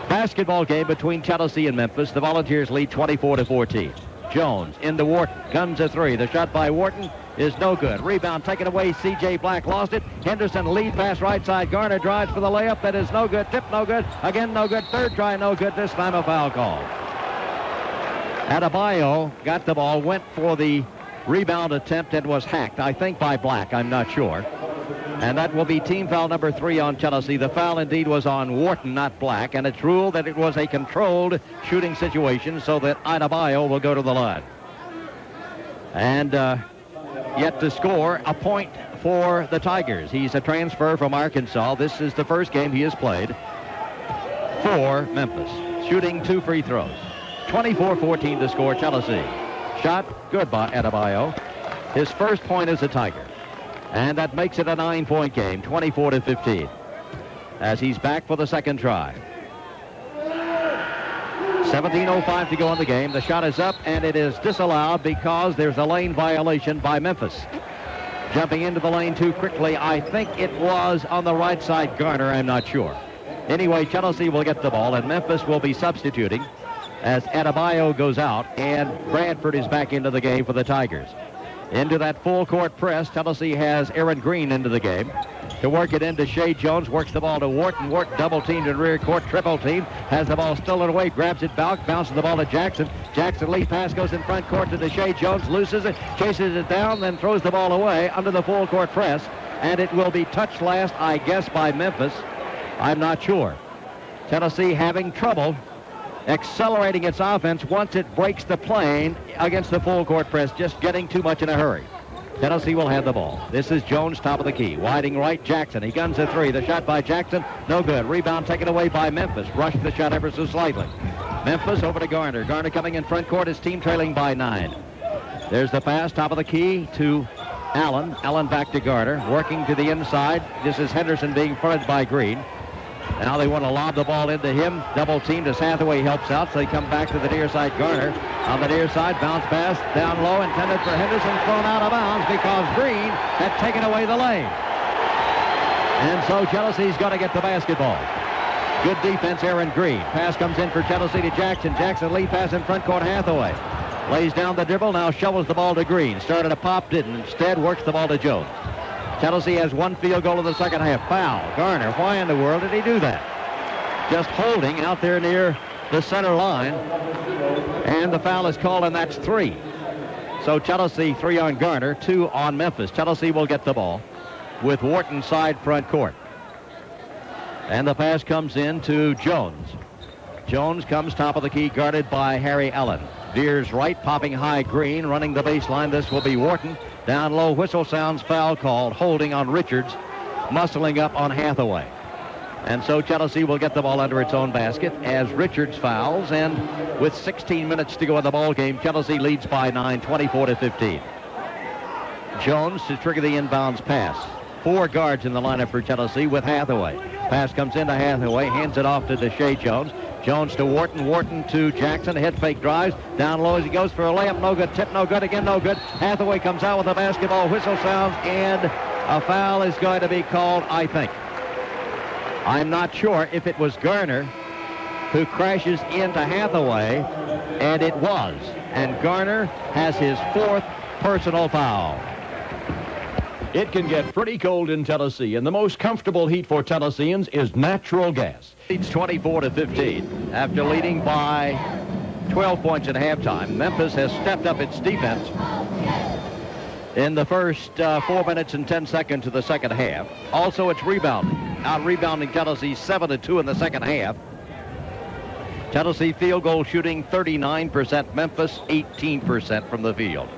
basketball game between Tennessee and Memphis. The Volunteers lead 24-14. Jones into Wharton, guns a three. The shot by Wharton is no good. Rebound taken away. C.J. Black lost it. Henderson lead pass right side. Garner drives for the layup. That is no good. Tip no good. Again no good. Third try no good. This time a foul call. Adebayo got the ball, went for the rebound attempt, and was hacked, I think, by Black. I'm not sure. And that will be team foul number 3 on Tennessee. The foul indeed was on Wharton, not Black, and it's ruled that it was a controlled shooting situation, so that Adebayo will go to the line. And yet to score a point for the Tigers. He's a transfer from Arkansas. This is the first game he has played for Memphis. Shooting 2 free throws. 24-14 to score, Tennessee. Shot good by Adebayo. His first point as a Tiger. And that makes it a 9-point game, 24-15. As he's back for the second try. 17:05 to go in the game. The shot is up, and it is disallowed because there's a lane violation by Memphis. Jumping into the lane too quickly. I think it was on the right side, Garner. I'm not sure. Anyway, Tennessee will get the ball, and Memphis will be substituting as Adebayo goes out, and Bradford is back into the game for the Tigers. Into that full court press, Tennessee has Aaron Green into the game. To work it in, Deshae Jones works the ball to Wharton. Wharton double teamed in rear court, triple team. Has the ball stolen away, grabs it back, bounces the ball to Jackson. Jackson lead pass goes in front court to Deshae Jones, loses it, chases it down, then throws the ball away under the full court press. And it will be touched last, I guess, by Memphis. I'm not sure. Tennessee having trouble accelerating its offense once it breaks the plane against the full court press, just getting too much in a hurry. Tennessee will have the ball. This is Jones, top of the key. Winding right, Jackson. He guns a three. The shot by Jackson, no good. Rebound taken away by Memphis. Rushed the shot ever so slightly. Memphis over to Garner. Garner coming in front court. His team trailing by 9. There's the pass, top of the key to Allen. Allen back to Garner, working to the inside. This is Henderson being fronted by Green. Now they want to lob the ball into him. Double teamed as Hathaway helps out, so they come back to the near side. Garner on the near side, bounce pass down low, intended for Henderson, thrown out of bounds because Green had taken away the lane. And so Chelsea's got to get the basketball. Good defense, Aaron Green. Pass comes in for Chelsea to Jackson. Jackson lead pass in front court, Hathaway. Lays down the dribble, now shovels the ball to Green. Started a pop, didn't. Instead, works the ball to Jones. Chelsea has one field goal in the second half. Foul. Garner, why in the world did he do that? Just holding out there near the center line. And the foul is called, and that's 3. So Chelsea 3 on Garner, 2 on Memphis. Chelsea will get the ball with Wharton side front court. And the pass comes in to Jones. Jones comes top of the key, guarded by Harry Allen. Veers right, popping high. Green running the baseline. This will be Wharton. Down low, whistle sounds, foul called. Holding on Richards, muscling up on Hathaway. And so Chelsea will get the ball under its own basket as Richards fouls. And with 16 minutes to go in the ball game, Chelsea leads by 9, 24-15. Jones to trigger the inbounds pass. 4 guards in the lineup for Chelsea with Hathaway. Pass comes into Hathaway, hands it off to Deshae Jones. Jones to Wharton, Wharton to Jackson. Head fake drives, down low as he goes for a layup. No good, tip no good, again no good. Hathaway comes out with a basketball, whistle sounds, and a foul is going to be called, I think. I'm not sure if it was Garner who crashes into Hathaway, and it was. And Garner has his 4th personal foul. It can get pretty cold in Tennessee, and the most comfortable heat for Tennesseans is natural gas. Leads 24-15. After leading by 12 points at halftime, Memphis has stepped up its defense in the first 4 minutes and 10 seconds of the second half. Also, it's rebounding. Out-rebounding Tennessee 7-2 in the second half. Tennessee field goal shooting 39%. Memphis 18% from the field.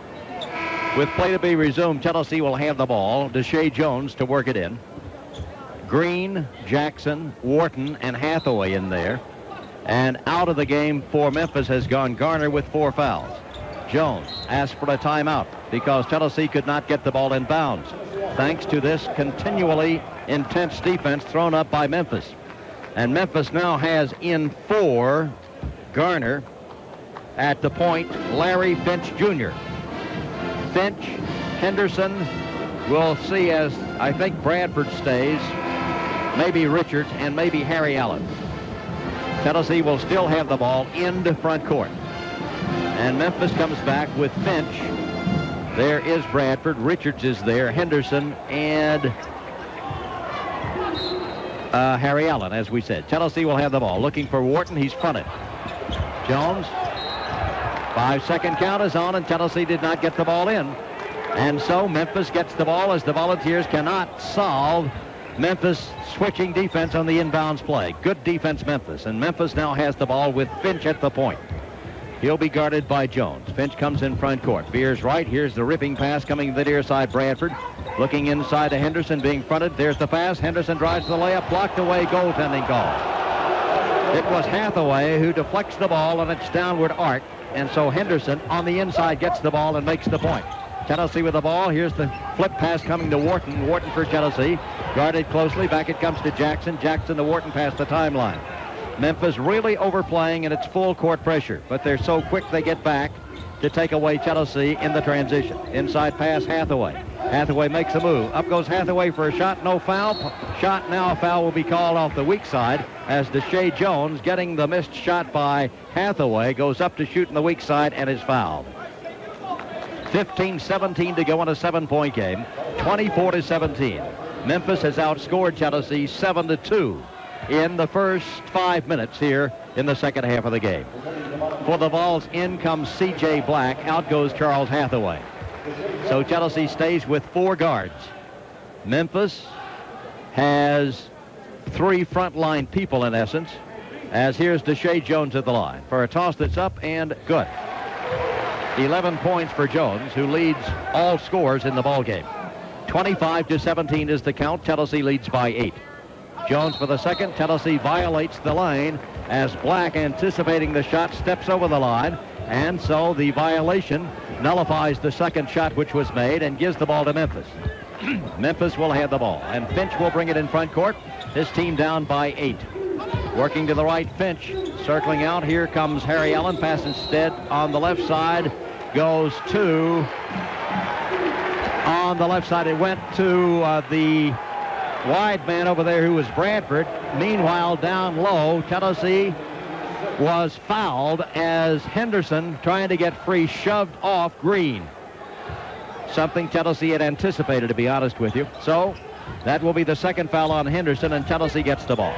With play to be resumed, Tennessee will have the ball. Deshae Jones to work it in. Green, Jackson, Wharton, and Hathaway in there. And out of the game for Memphis has gone Garner with 4 fouls. Jones asked for a timeout because Tennessee could not get the ball in bounds, thanks to this continually intense defense thrown up by Memphis. And Memphis now has in 4 Garner at the point, Larry Finch Jr. Finch, Henderson, we'll see as I think Bradford stays, maybe Richards, and maybe Harry Allen. Tennessee will still have the ball in the front court. And Memphis comes back with Finch. There is Bradford. Richards is there. Henderson and Harry Allen, as we said. Tennessee will have the ball. Looking for Wharton. He's fronted. Jones. 5-second count is on, and Tennessee did not get the ball in. And so Memphis gets the ball as the Volunteers cannot solve Memphis switching defense on the inbounds play. Good defense, Memphis. And Memphis now has the ball with Finch at the point. He'll be guarded by Jones. Finch comes in front court. Veers right. Here's the ripping pass coming to the near side. Bradford looking inside to Henderson, being fronted. There's the pass. Henderson drives the layup. Blocked away. Goaltending call. It was Hathaway who deflects the ball on its downward arc. And so Henderson on the inside gets the ball and makes the point. Tennessee with the ball. Here's the flip pass coming to Wharton. Wharton for Tennessee. Guarded closely. Back it comes to Jackson. Jackson to Wharton past the timeline. Memphis really overplaying in its full court pressure, but they're so quick they get back to take away Tennessee in the transition. Inside pass, Hathaway. Hathaway makes a move. Up goes Hathaway for a shot. No foul. Shot now. A foul will be called off the weak side as Deshae Jones, getting the missed shot by Hathaway, goes up to shoot in the weak side and is fouled. 15-17 to go in a 7-point game. 24-17. Memphis has outscored Tennessee 7-2 in the first 5 minutes here in the second half of the game. For the Vols, in comes C.J. Black. Out goes Charles Hathaway. So Tennessee stays with 4 guards. Memphis has 3 frontline people in essence, as here's Deshae Jones at the line for a toss that's up and good. 11 points for Jones, who leads all scorers in the ballgame. 25-17 is the count. Tennessee leads by 8. Jones for the second. Tennessee violates the lane as Black, anticipating the shot, steps over the line. And so the violation nullifies the second shot which was made and gives the ball to Memphis. Memphis will have the ball, and Finch will bring it in front court. His team down by 8. Working to the right, Finch circling out. Here comes Harry Allen. Pass instead on the left side goes to... On the left side, it went to the wide man over there who was Bradford. Meanwhile, down low, Tennessee was fouled as Henderson, trying to get free, shoved off Green. Something Tennessee had anticipated, to be honest with you. So that will be the second foul on Henderson, and Tennessee gets the ball.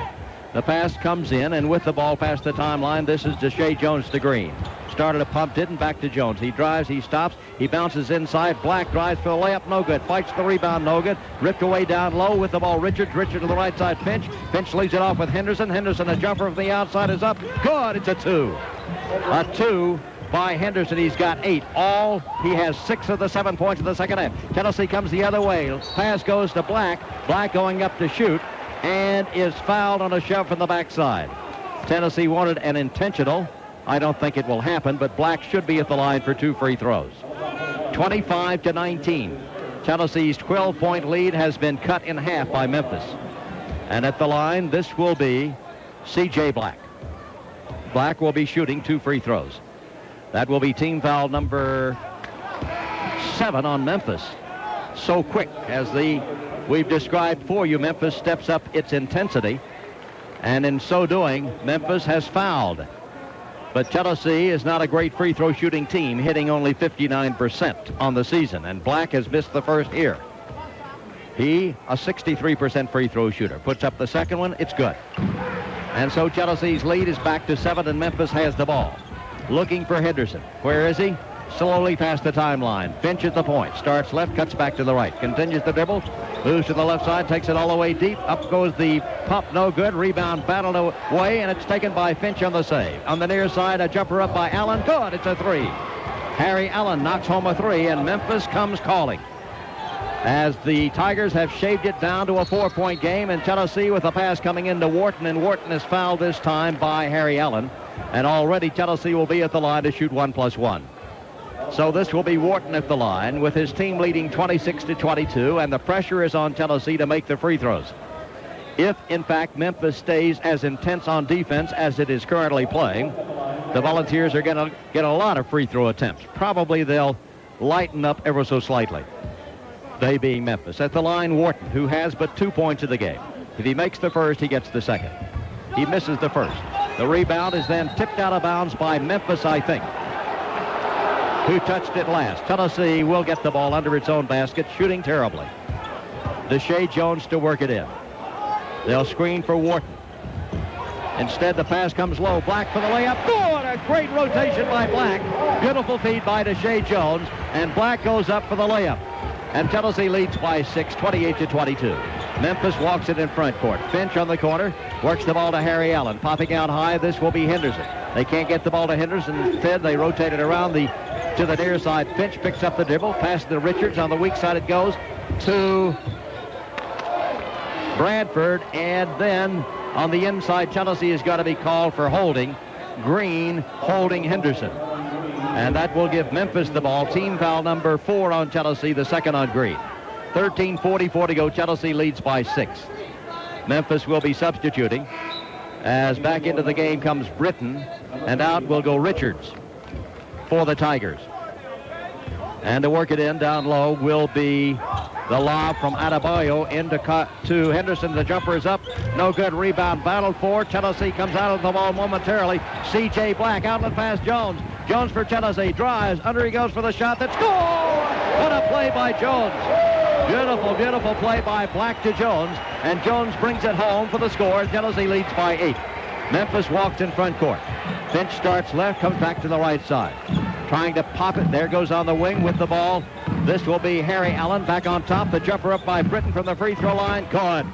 The pass comes in, and with the ball past the timeline, this is Deshae Jones to Green. Started a pump, didn't, back to Jones. He drives, he stops, he bounces inside. Black drives for the layup, no good. Fights the rebound, no good. Ripped away down low with the ball. Richard to the right side, Finch. Finch leads it off with Henderson. Henderson, a jumper from the outside is up. Good, it's a 2. A 2 by Henderson. He's got 8. He has 6 of the 7 points in the second half. Tennessee comes the other way. Pass goes to Black. Black going up to shoot and is fouled on a shove from the backside. Tennessee wanted an intentional. I don't think it will happen, but Black should be at the line for 2 free throws. 25-19. Tennessee's 12-point lead has been cut in half by Memphis. And at the line, this will be C.J. Black. Black will be shooting 2 free throws. That will be team foul number 7 on Memphis. So quick as we've described for you, Memphis steps up its intensity. And in so doing, Memphis has fouled. But Tennessee is not a great free throw shooting team, hitting only 59% on the season. And Black has missed the first here. He, a 63% free throw shooter, puts up the second one. It's good. And so Tennessee's lead is back to 7, and Memphis has the ball. Looking for Henderson. Where is he? Slowly past the timeline. Finch at the point. Starts left, cuts back to the right. Continues the dribble. Moves to the left side, takes it all the way deep. Up goes the pump, no good. Rebound battled away, and it's taken by Finch on the save. On the near side, a jumper up by Allen. Good, it's a 3. Harry Allen knocks home a 3, and Memphis comes calling. As the Tigers have shaved it down to a 4-point game, and Tennessee with a pass coming into Wharton, and Wharton is fouled this time by Harry Allen. And already Tennessee will be at the line to shoot 1+1. So this will be Wharton at the line with his team leading 26-22, and the pressure is on Tennessee to make the free throws. If, in fact, Memphis stays as intense on defense as it is currently playing, the Volunteers are going to get a lot of free throw attempts. Probably they'll lighten up ever so slightly, they being Memphis. At the line, Wharton, who has but 2 points of the game. If he makes the first, he gets the second. He misses the first. The rebound is then tipped out of bounds by Memphis, I think, who touched it last. Tennessee will get the ball under its own basket, shooting terribly. Deshae Jones to work it in. They'll screen for Wharton. Instead, the pass comes low. Black for the layup. Good! A great rotation by Black. Beautiful feed by Deshae Jones, and Black goes up for the layup. And Tennessee leads by 6, 28-22. Memphis walks it in front court. Finch on the corner, works the ball to Harry Allen. Popping out high, this will be Henderson. They can't get the ball to Henderson. Instead, they rotate it around to the near side. Finch picks up the dribble, pass to Richards. On the weak side it goes to Bradford, and then on the inside, Tennessee has got to be called for holding. Green holding Henderson. And that will give Memphis the ball. Team foul number 4 on Tennessee, the second on Green. 13:44 to go. Tennessee leads by 6. Memphis will be substituting as back into the game comes Britton, and out will go Richards for the Tigers. And to work it in down low will be the lob from Adebayo to Henderson. The jumper is up. No good. Rebound battled for. Tennessee comes out of the ball momentarily. C.J. Black, outlet pass Jones. Jones for Tennessee. Drives. Under he goes for the shot. That's score! What a play by Jones. Beautiful, beautiful play by Black to Jones. And Jones brings it home for the score. Tennessee leads by 8. Memphis walks in front court. Finch starts left, comes back to the right side. Trying to pop it. There goes on the wing with the ball. This will be Harry Allen back on top. The jumper up by Britton from the free throw line. Good.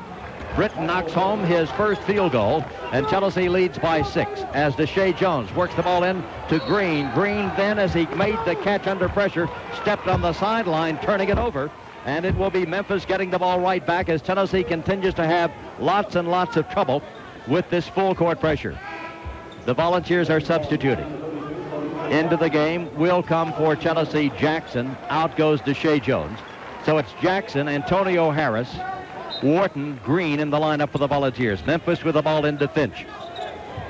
Britton knocks home his first field goal, and Tennessee leads by 6 as Deshae Jones works the ball in to Green. Green then, as he made the catch under pressure, stepped on the sideline, turning it over. And it will be Memphis getting the ball right back as Tennessee continues to have lots and lots of trouble with this full court pressure. The Volunteers are substituting. Into the game will come for Tennessee Jackson. Out goes Deshae Jones. So it's Jackson, Antonio Harris, Wharton, Green in the lineup for the Volunteers. Memphis with the ball into Finch.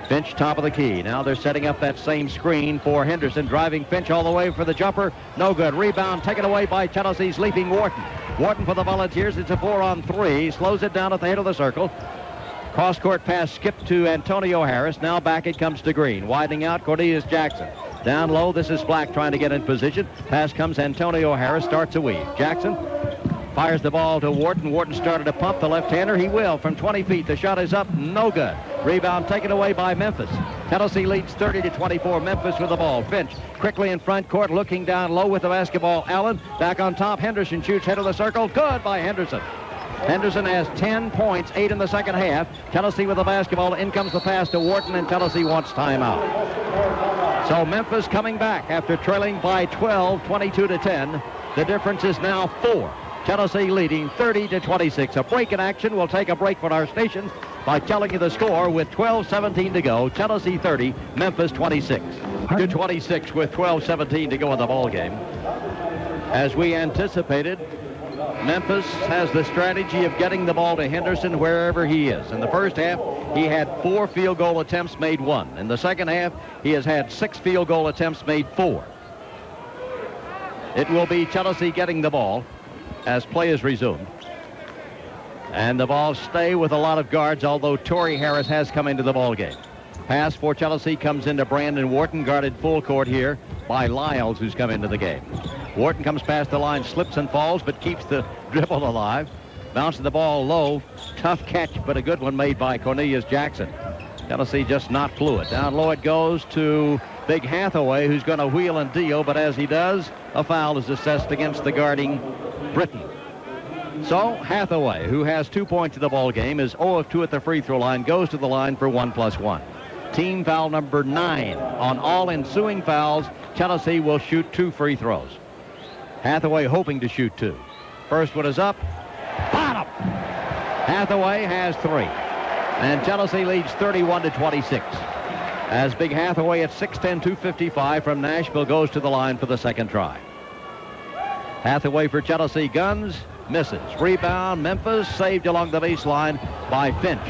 Finch top of the key. Now they're setting up that same screen for Henderson, driving Finch all the way for the jumper. No good. Rebound taken away by Tennessee's leaping Wharton. Wharton for the Volunteers. It's a 4-on-3. Slows it down at the head of the circle. Cross-court pass skipped to Antonio Harris. Now back it comes to Green. Widening out, Cornelius Jackson. Down low, this is Black trying to get in position. Pass comes Antonio Harris, starts a weave. Jackson fires the ball to Wharton. Wharton started to pump the left-hander. He will from 20 feet. The shot is up, no good. Rebound taken away by Memphis. Tennessee leads 30-24. Memphis with the ball. Finch quickly in front court, looking down low with the basketball. Allen back on top. Henderson shoots head of the circle. Good by Henderson. Henderson has 10 points, 8 in the second half. Tennessee with the basketball. In comes the pass to Wharton, and Tennessee wants timeout. So Memphis coming back after trailing by 12, 22-10. The difference is now 4. Tennessee leading 30-26. A break in action. We'll take a break for our stations by telling you the score with 12:17 to go. Tennessee 30, Memphis 26. To 26 with 12:17 to go in the ball game. As we anticipated, Memphis has the strategy of getting the ball to Henderson wherever he is. In the first half, he had 4 field goal attempts, made 1. In the second half, he has had 6 field goal attempts, made 4. It will be Tennessee getting the ball as play is resumed. And the ball stay with a lot of guards, although Torrey Harris has come into the ball game. Pass for Tennessee comes into Brandon Wharton, guarded full court here by Lyles, who's come into the game. Wharton comes past the line, slips and falls, but keeps the dribble alive. Bounces the ball low. Tough catch, but a good one made by Cornelius Jackson. Tennessee just not fluid. Down low it goes to Big Hathaway, who's going to wheel and deal, but as he does, a foul is assessed against the guarding Britton. So Hathaway, who has 2 points in the ball game, is 0 of 2 at the free throw line, goes to the line for 1+1. Team foul number 9. On all ensuing fouls, Tennessee will shoot 2 free throws. Hathaway hoping to shoot 2. First one is up. Bottom. Hathaway has 3. And Tennessee leads 31-26. As Big Hathaway at 6'10", 255 from Nashville goes to the line for the second try. Hathaway for Tennessee guns. Misses. Rebound. Memphis saved along the baseline by Finch.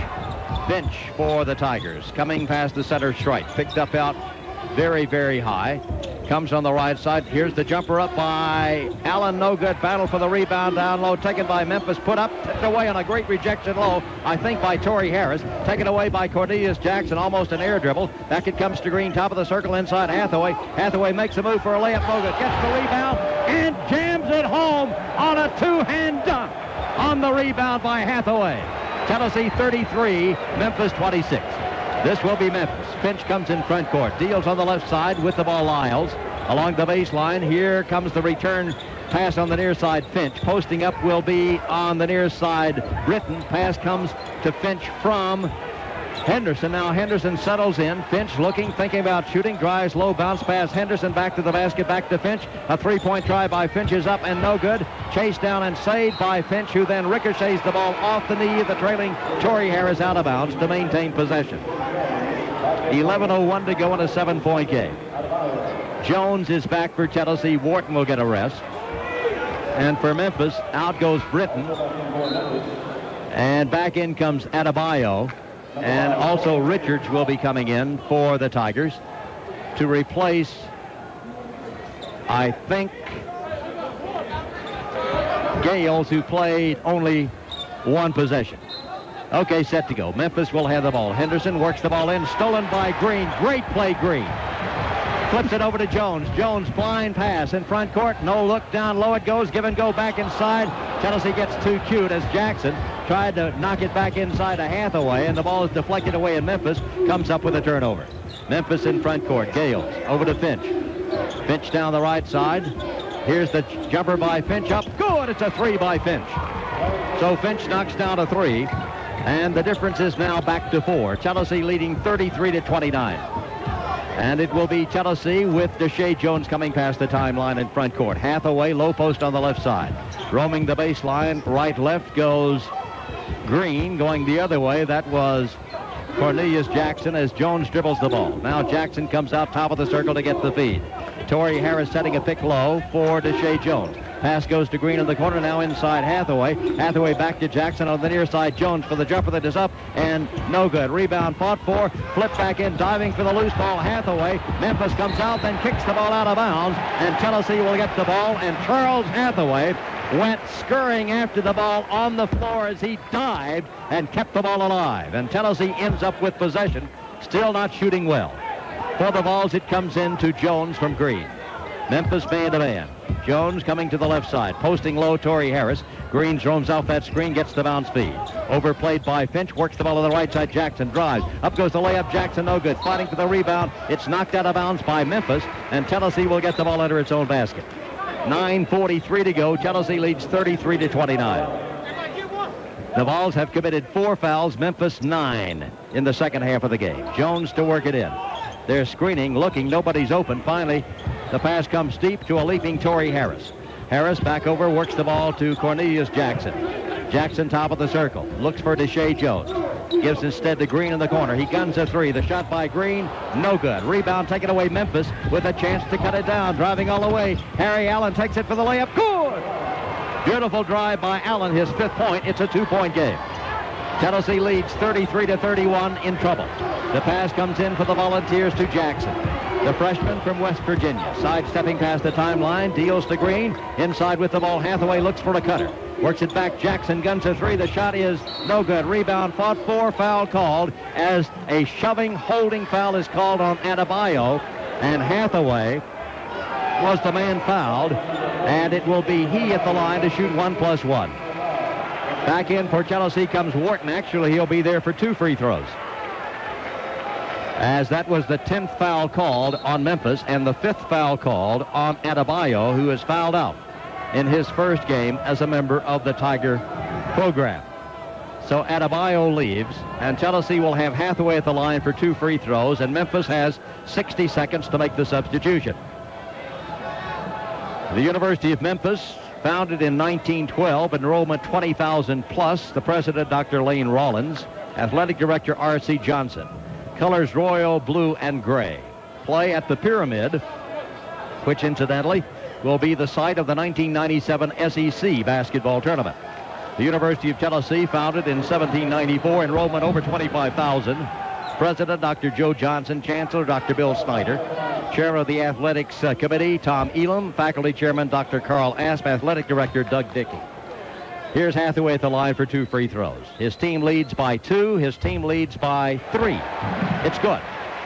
Finch for the Tigers. Coming past the center stripe. Picked up out very, very high. Comes on the right side. Here's the jumper up by Allen. No good. Battle for the rebound down low. Taken by Memphis. Put up. Tipped away on a great rejection low. I think by Torrey Harris. Taken away by Cornelius Jackson. Almost an air dribble. Back it comes to Green. Top of the circle inside Hathaway. Hathaway makes a move for a layup. No good. Gets the rebound and jams it home on a 2-hand dunk on the rebound by Hathaway. Tennessee 33, Memphis 26. This will be Memphis. Finch comes in front court. Deals on the left side with the ball Lyles. Along the baseline, here comes the return pass on the near side. Finch. Posting up will be on the near side. Britton. Pass comes to Finch from Henderson. Now Henderson settles in. Finch looking, thinking about shooting. Drives low, bounce pass. Henderson back to the basket, back to Finch. A 3-point try by Finch is up and no good. Chased down and saved by Finch, who then ricochets the ball off the knee of the trailing Torrey Harris out of bounds to maintain possession. 11:01 to go in a 7-point game. Jones is back for Tennessee. Wharton will get a rest. And for Memphis, out goes Britton. And back in comes Adebayo. And also Richards will be coming in for the Tigers to replace, I think, Gales, who played only 1 possession. Okay, set to go. Memphis will have the ball. Henderson works the ball in. Stolen by Green. Great play, Green. Flips it over to Jones. Jones, blind pass in front court. No look, down low it goes. Give and go back inside. Tennessee gets too cute as Jackson tried to knock it back inside to Hathaway, and the ball is deflected away, and Memphis comes up with a turnover. Memphis in front court. Gales over to Finch. Finch down the right side. Here's the jumper by Finch up. Good. It's a 3 by Finch. So Finch knocks down a 3, and the difference is now back to 4. Tennessee leading 33-29. And it will be Tennessee with Deshae Jones coming past the timeline in front court. Hathaway, low post on the left side. Roaming the baseline, right-left goes Green. Going the other way, that was Cornelius Jackson as Jones dribbles the ball. Now Jackson comes out top of the circle to get the feed. Torrey Harris setting a pick low for Deshae Jones. Pass goes to Green in the corner, now inside Hathaway. Hathaway back to Jackson on the near side. Jones for the jumper that is up and no good. Rebound fought for. Flip back in, diving for the loose ball. Hathaway. Memphis comes out, then kicks the ball out of bounds. And Tennessee will get the ball. And Charles Hathaway went scurrying after the ball on the floor as he dived and kept the ball alive. And Tennessee ends up with possession, still not shooting well. For the balls, it comes in to Jones from Green. Memphis man-to-man. Jones coming to the left side, posting low Torrey Harris. Green roams off that screen, gets the bounce feed. Overplayed by Finch, works the ball on the right side. Jackson drives. Up goes the layup. Jackson no good. Fighting for the rebound. It's knocked out of bounds by Memphis, and Tennessee will get the ball under its own basket. 9:43 to go. Tennessee leads 33-29. The Vols have committed 4 fouls. Memphis 9 in the second half of the game. Jones to work it in. They're screening, looking, nobody's open. Finally, the pass comes deep to a leaping Torrey Harris. Harris back over, works the ball to Cornelius Jackson. Jackson top of the circle, looks for Deshae Jones. Gives instead to Green in the corner. He guns a three. The shot by Green, no good. Rebound taken away Memphis with a chance to cut it down. Driving all the way. Harry Allen takes it for the layup. Good! Beautiful drive by Allen, his 5th point. It's a 2-point game. Tennessee leads 33-31 in trouble. The pass comes in for the Volunteers to Jackson. The freshman from West Virginia, sidestepping past the timeline, deals to Green. Inside with the ball, Hathaway looks for a cutter. Works it back, Jackson guns a three. The shot is no good. Rebound fought for, foul called as a shoving, holding foul is called on Adebayo. And Hathaway was the man fouled. And it will be he at the line to shoot 1+1. Back in for Tennessee comes Wharton. Actually, he'll be there for 2 free throws. As that was the 10th foul called on Memphis and the 5th foul called on Adebayo, who is fouled out in his first game as a member of the Tiger program. So Adebayo leaves, and Tennessee will have Hathaway at the line for 2 free throws, and Memphis has 60 seconds to make the substitution. The University of Memphis, founded in 1912, enrollment 20,000 plus. The president, Dr. Lane Rollins. Athletic director, R.C. Johnson. Colors royal, blue, and gray. Play at the Pyramid, which incidentally will be the site of the 1997 SEC basketball tournament. The University of Tennessee, founded in 1794, enrollment over 25,000. President, Dr. Joe Johnson. Chancellor, Dr. Bill Snyder. Chair of the Athletics Committee, Tom Elam. Faculty Chairman, Dr. Carl Asp. Athletic Director, Doug Dickey. Here's Hathaway at the line for 2 free throws. His team leads by 2. His team leads by 3. It's good.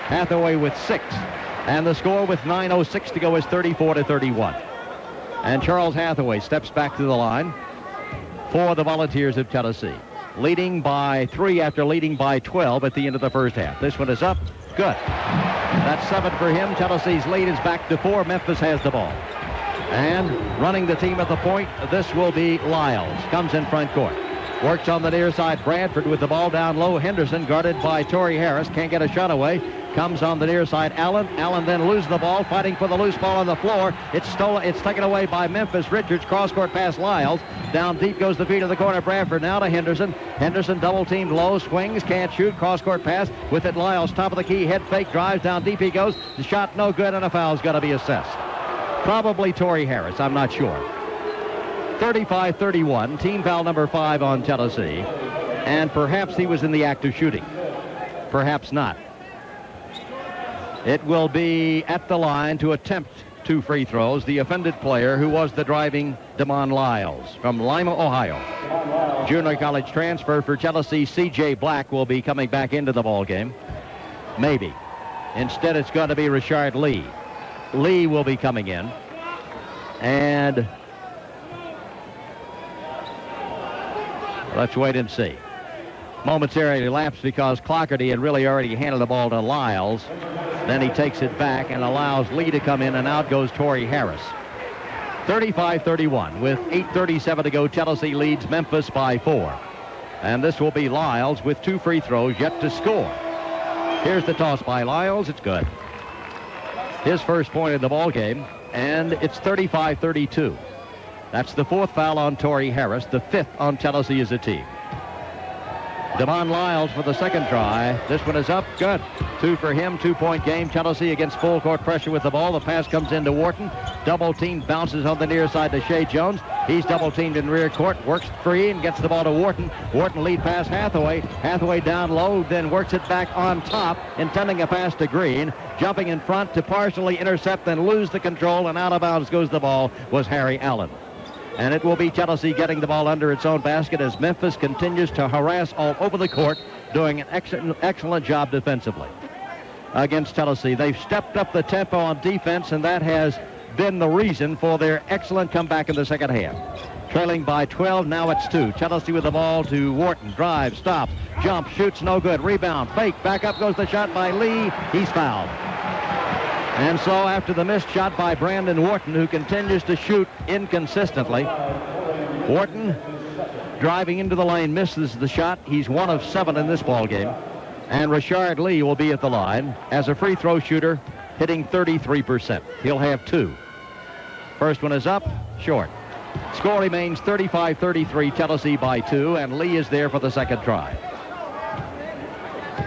Hathaway with 6. And the score with 9:06 to go is 34-31. And Charles Hathaway steps back to the line for the Volunteers of Tennessee. Leading by 3 after leading by 12 at the end of the first half. This one is up. Good. That's 7 for him. Tennessee's lead is back to 4. Memphis has the ball. And running the team at the point, this will be Lyles. Comes in front court. Works on the near side. Bradford with the ball down low. Henderson guarded by Torrey Harris. Can't get a shot away. Comes on the near side. Allen. Allen then loses the ball, fighting for the loose ball on the floor. It's stolen. It's taken away by Memphis. Richards cross-court pass Lyles. Down deep goes the feed of the corner. Bradford now to Henderson. Henderson double-teamed low. Swings. Can't shoot. Cross-court pass. With it, Lyles top of the key. Head fake. Drives down deep. He goes. The shot no good, and a foul's got to be assessed. Probably Torrey Harris. I'm not sure. 35-31. Team foul number 5 on Tennessee. And perhaps he was in the act of shooting. Perhaps not. It will be at the line to attempt 2 free throws. The offended player, who was the driving Damon Lyles from Lima, Ohio. Junior college transfer for Tennessee, C.J. Black, will be coming back into the ball game. Maybe. Instead, it's going to be Richard Lee. Lee will be coming in. And let's wait and see. Momentarily lapsed because Clockerty had really already handed the ball to Lyles. Then he takes it back and allows Lee to come in, and out goes Torrey Harris. 35-31 with 8:37 to go. Tennessee leads Memphis by 4. And this will be Lyles with 2 free throws yet to score. Here's the toss by Lyles. It's good. His first point in the ball game, and it's 35-32. That's the 4th foul on Torrey Harris, the 5th on Tennessee as a team. Devon Lyles for the second try. This one is up. Good. 2 for him. 2-point game. Tennessee against full court pressure with the ball. The pass comes into Wharton. Double team, bounces on the near side to Shea Jones. He's double teamed in rear court. Works free and gets the ball to Wharton. Wharton lead pass Hathaway. Hathaway down low, then works it back on top, intending a pass to Green. Jumping in front to partially intercept, then lose the control, and out of bounds goes the ball was Harry Allen. And it will be Tennessee getting the ball under its own basket as Memphis continues to harass all over the court, doing an excellent job defensively against Tennessee. They've stepped up the tempo on defense, and that has been the reason for their excellent comeback in the second half. Trailing by 12, now it's 2. Tennessee with the ball to Wharton. Drives, stops, jumps, shoots, no good. Rebound, fake, back up goes the shot by Lee. He's fouled. And so after the missed shot by Brandon Wharton, who continues to shoot inconsistently, Wharton driving into the lane misses the shot. He's 1 of 7 in this ball game. And Rashard Lee will be at the line as a free throw shooter, hitting 33%. He'll have 2. First one is up, short. Score remains 35-33, Tennessee by 2, and Lee is there for the second try.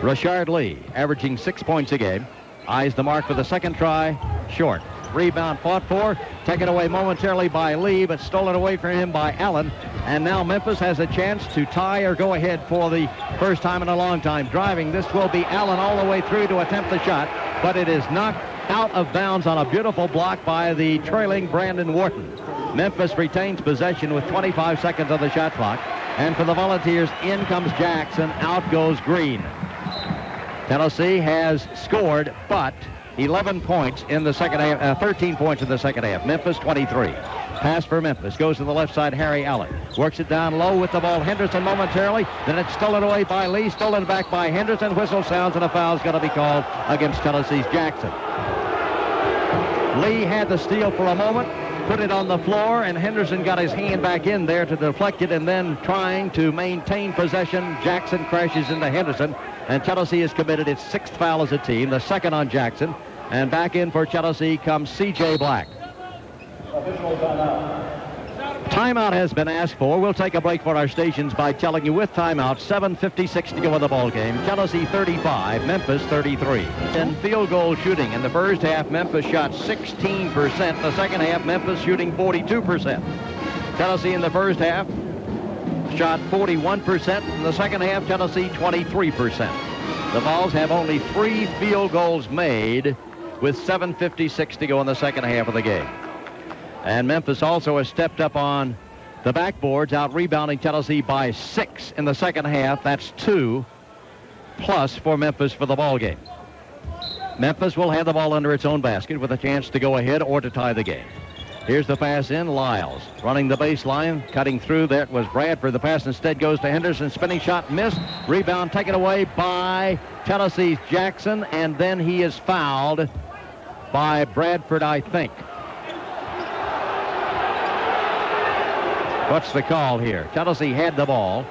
Rashard Lee, averaging 6 points a game. Eyes the mark for the second try, short. Rebound fought for, taken away momentarily by Lee, but stolen away from him by Allen. And now Memphis has a chance to tie or go ahead for the first time in a long time. Driving, this will be Allen all the way through to attempt the shot, but it is knocked out of bounds on a beautiful block by the trailing Brandon Wharton. Memphis retains possession with 25 seconds on the shot clock. And for the Volunteers, in comes Jackson, out goes Green. Tennessee has scored, but 11 points in the second half, 13 points in the second half. Memphis 23. Pass for Memphis. Goes to the left side, Harry Allen. Works it down low with the ball. Henderson momentarily. Then it's stolen away by Lee. Stolen back by Henderson. Whistle sounds and a foul is going to be called against Tennessee's Jackson. Lee had the steal for a moment, put it on the floor, and Henderson got his hand back in there to deflect it, and then trying to maintain possession, Jackson crashes into Henderson, and Tennessee has committed its 6th foul as a team, the 2nd on Jackson, and back in for Tennessee comes C.J. Black. Timeout has been asked for. We'll take a break for our stations by telling you with timeout, 7:56 to go in the ball game. Tennessee 35, Memphis 33. In field goal shooting in the first half, Memphis shot 16%. The second half, Memphis shooting 42%. Tennessee in the first half shot 41%. In the second half, Tennessee 23%. The Vols have only 3 field goals made with 7:56 to go in the second half of the game. And Memphis also has stepped up on the backboards, out rebounding Tennessee by 6 in the second half. That's 2 plus for Memphis for the ball game. Memphis will have the ball under its own basket with a chance to go ahead or to tie the game. Here's the pass in. Lyles running the baseline, cutting through. That was Bradford. The pass instead goes to Henderson. Spinning shot missed. Rebound taken away by Tennessee's Jackson, and then he is fouled by Bradford, I think. What's the call here? Tennessee had the ball,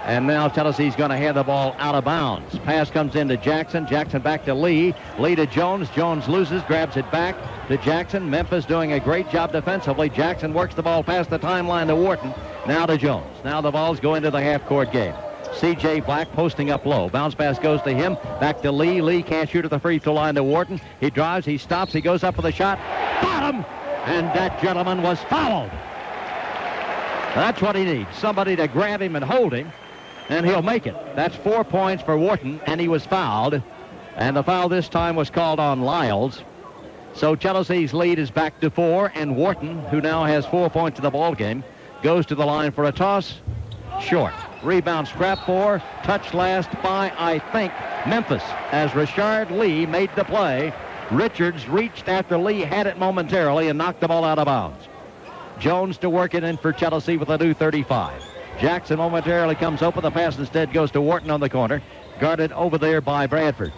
and now Tennessee's going to have the ball out of bounds. Pass comes into Jackson. Jackson back to Lee. Lee to Jones. Jones loses, grabs it back to Jackson. Memphis doing a great job defensively. Jackson works the ball past the timeline to Wharton. Now to Jones. Now the Vols go into the half-court game. C.J. Black posting up low. Bounce pass goes to him. Back to Lee. Lee can't shoot at the free throw line to Wharton. He drives. He stops. He goes up for the shot. Bottom! And that gentleman was fouled. That's what he needs. Somebody to grab him and hold him, and he'll make it. That's 4 points for Wharton, and he was fouled. And the foul this time was called on Lyles. So Tennessee's lead is back to 4, and Wharton, who now has 4 points in the ball game, goes to the line for a toss. Short. Rebound scrap for. Touch last by, I think, Memphis. As Rashard Lee made the play, Richards reached after Lee had it momentarily and knocked the ball out of bounds. Jones to work it in for Tennessee with a new 35. Jackson momentarily comes open. The pass instead goes to Wharton on the corner. Guarded over there by Bradford.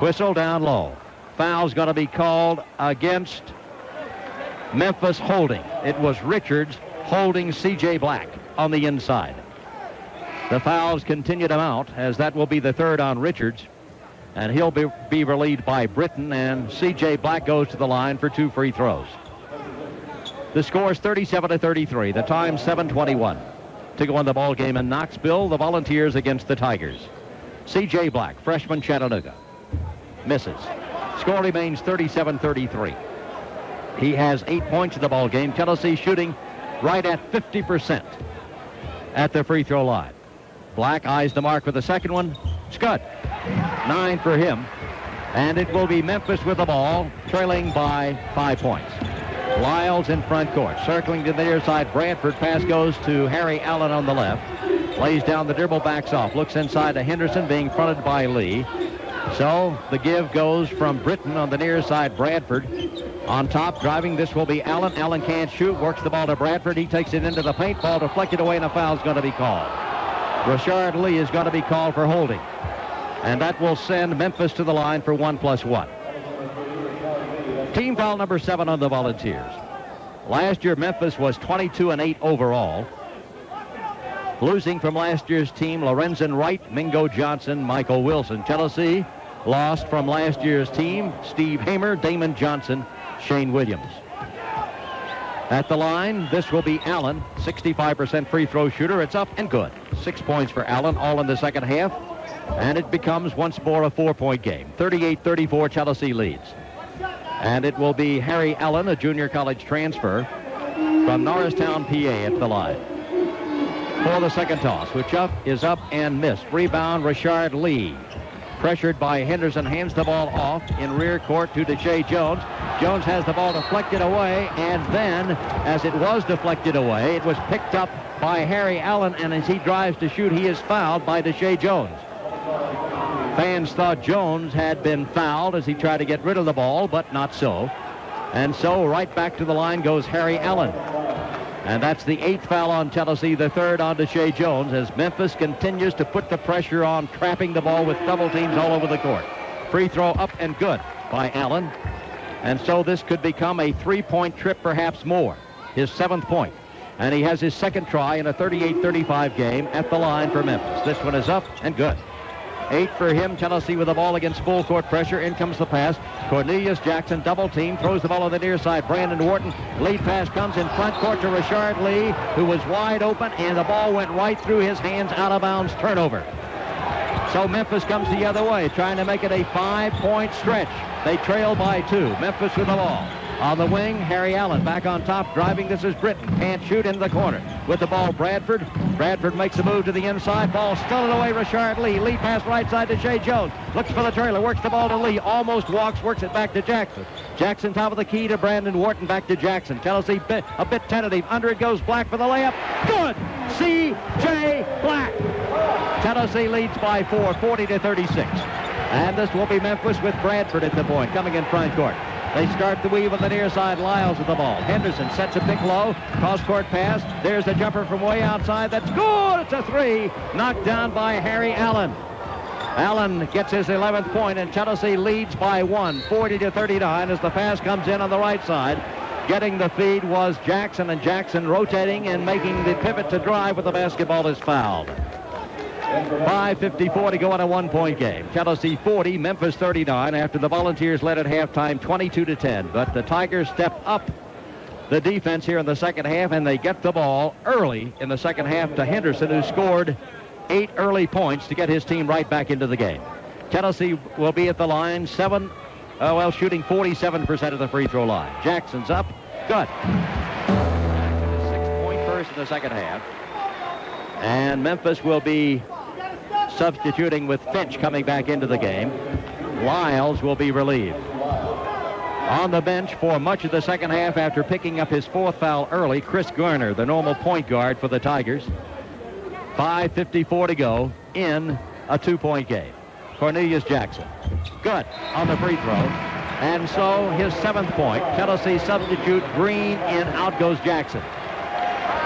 Whistle down low. Foul's going to be called against Memphis holding. It was Richards holding C.J. Black on the inside. The fouls continue to mount, as that will be the 3rd on Richards. And he'll be relieved by Britton, and C.J. Black goes to the line for 2 free throws. The score is 37-33. The time 7:21. to go in the ball game in Knoxville. The Volunteers against the Tigers. C.J. Black, freshman, Chattanooga. Misses. Score remains 37-33. He has 8 points in the ball game. Tennessee shooting right at 50% at the free throw line. Black eyes the mark with the second one. It's good. 9 for him. And it will be Memphis with the ball, trailing by 5 points. Lyles in front court, circling to the near side. Bradford. Pass goes to Harry Allen on the left. Lays down the dribble, backs off. Looks inside to Henderson, being fronted by Lee. So the give goes from Britton on the near side. Bradford on top, driving. This will be Allen. Allen can't shoot. Works the ball to Bradford. He takes it into the paint. Ball deflected away, and a foul is going to be called. Rashard Lee is going to be called for holding. And that will send Memphis to the line for 1+1. Team foul number 7 on the Volunteers. Last year, Memphis was 22-8 overall. Losing from last year's team, Lorenzen Wright, Mingo Johnson, Michael Wilson. Tennessee lost from last year's team, Steve Hamer, Damon Johnson, Shane Williams. At the line, this will be Allen, 65% free throw shooter. It's up and good. 6 points for Allen, all in the second half. And it becomes once more a 4-point game. 38-34, Tennessee leads. And it will be Harry Allen, a junior college transfer from Norristown, PA, at the line. For the second toss, which is up and missed. Rebound, Rashard Lee. Pressured by Henderson, hands the ball off in rear court to Deshae Jones. Jones has the ball deflected away, and then, as it was deflected away, it was picked up by Harry Allen, and as he drives to shoot, he is fouled by Deshae Jones. Fans thought Jones had been fouled as he tried to get rid of the ball, but not so. And so right back to the line goes Harry Allen. And that's the 8th foul on Tennessee, the 3rd on Deshae Jones, as Memphis continues to put the pressure on, trapping the ball with double teams all over the court. Free throw up and good by Allen. And so this could become a 3-point trip, perhaps more. His 7th point. And he has his second try in a 38-35 game at the line for Memphis. This one is up and good. 8 for him. Tennessee with the ball against full court pressure. In comes the pass. Cornelius Jackson, double team, throws the ball on the near side. Brandon Wharton, lead pass comes in front court to Rashard Lee, who was wide open, and the ball went right through his hands, out of bounds, turnover. So Memphis comes the other way, trying to make it a 5-point stretch. They trail by 2. Memphis with the ball. On the wing, Harry Allen back on top, driving. This is Britton. Can't shoot, into the corner. With the ball, Bradford. Bradford makes a move to the inside. Ball stolen away, Rashard Lee. Lee pass right side to Shea Jones. Looks for the trailer, works the ball to Lee. Almost walks, works it back to Jackson. Jackson top of the key to Brandon Wharton, back to Jackson. Tennessee a bit tentative. Under it goes Black for the layup. Good! C.J. Black. Tennessee leads by 4, 40-36. And this will be Memphis with Bradford at the point, coming in front court. They start the weave on the near side. Lyles with the ball. Henderson sets a pick low. Cross-court pass. There's the jumper from way outside. That's good. It's a 3. Knocked down by Harry Allen. Allen gets his 11th point, and Tennessee leads by 1, 40-39, as the pass comes in on the right side. Getting the feed was Jackson, and Jackson rotating and making the pivot to drive, but the basketball is fouled. 5:54 to go in a 1-point game. Tennessee 40, Memphis 39, after the Volunteers led at halftime 22-10. But the Tigers step up the defense here in the second half, and they get the ball early in the second half to Henderson, who scored 8 early points to get his team right back into the game. Tennessee will be at the line, shooting 47% of the free throw line. Jackson's up. Good. Jackson is 6-point first in the second half. And Memphis will be substituting with Finch coming back into the game. Lyles will be relieved. On the bench for much of the second half after picking up his 4th foul early, Chris Garner, the normal point guard for the Tigers. 5:54 to go in a 2-point game. Cornelius Jackson. Good on the free throw. And so his 7th point. Tennessee substitute Green, in, out goes Jackson.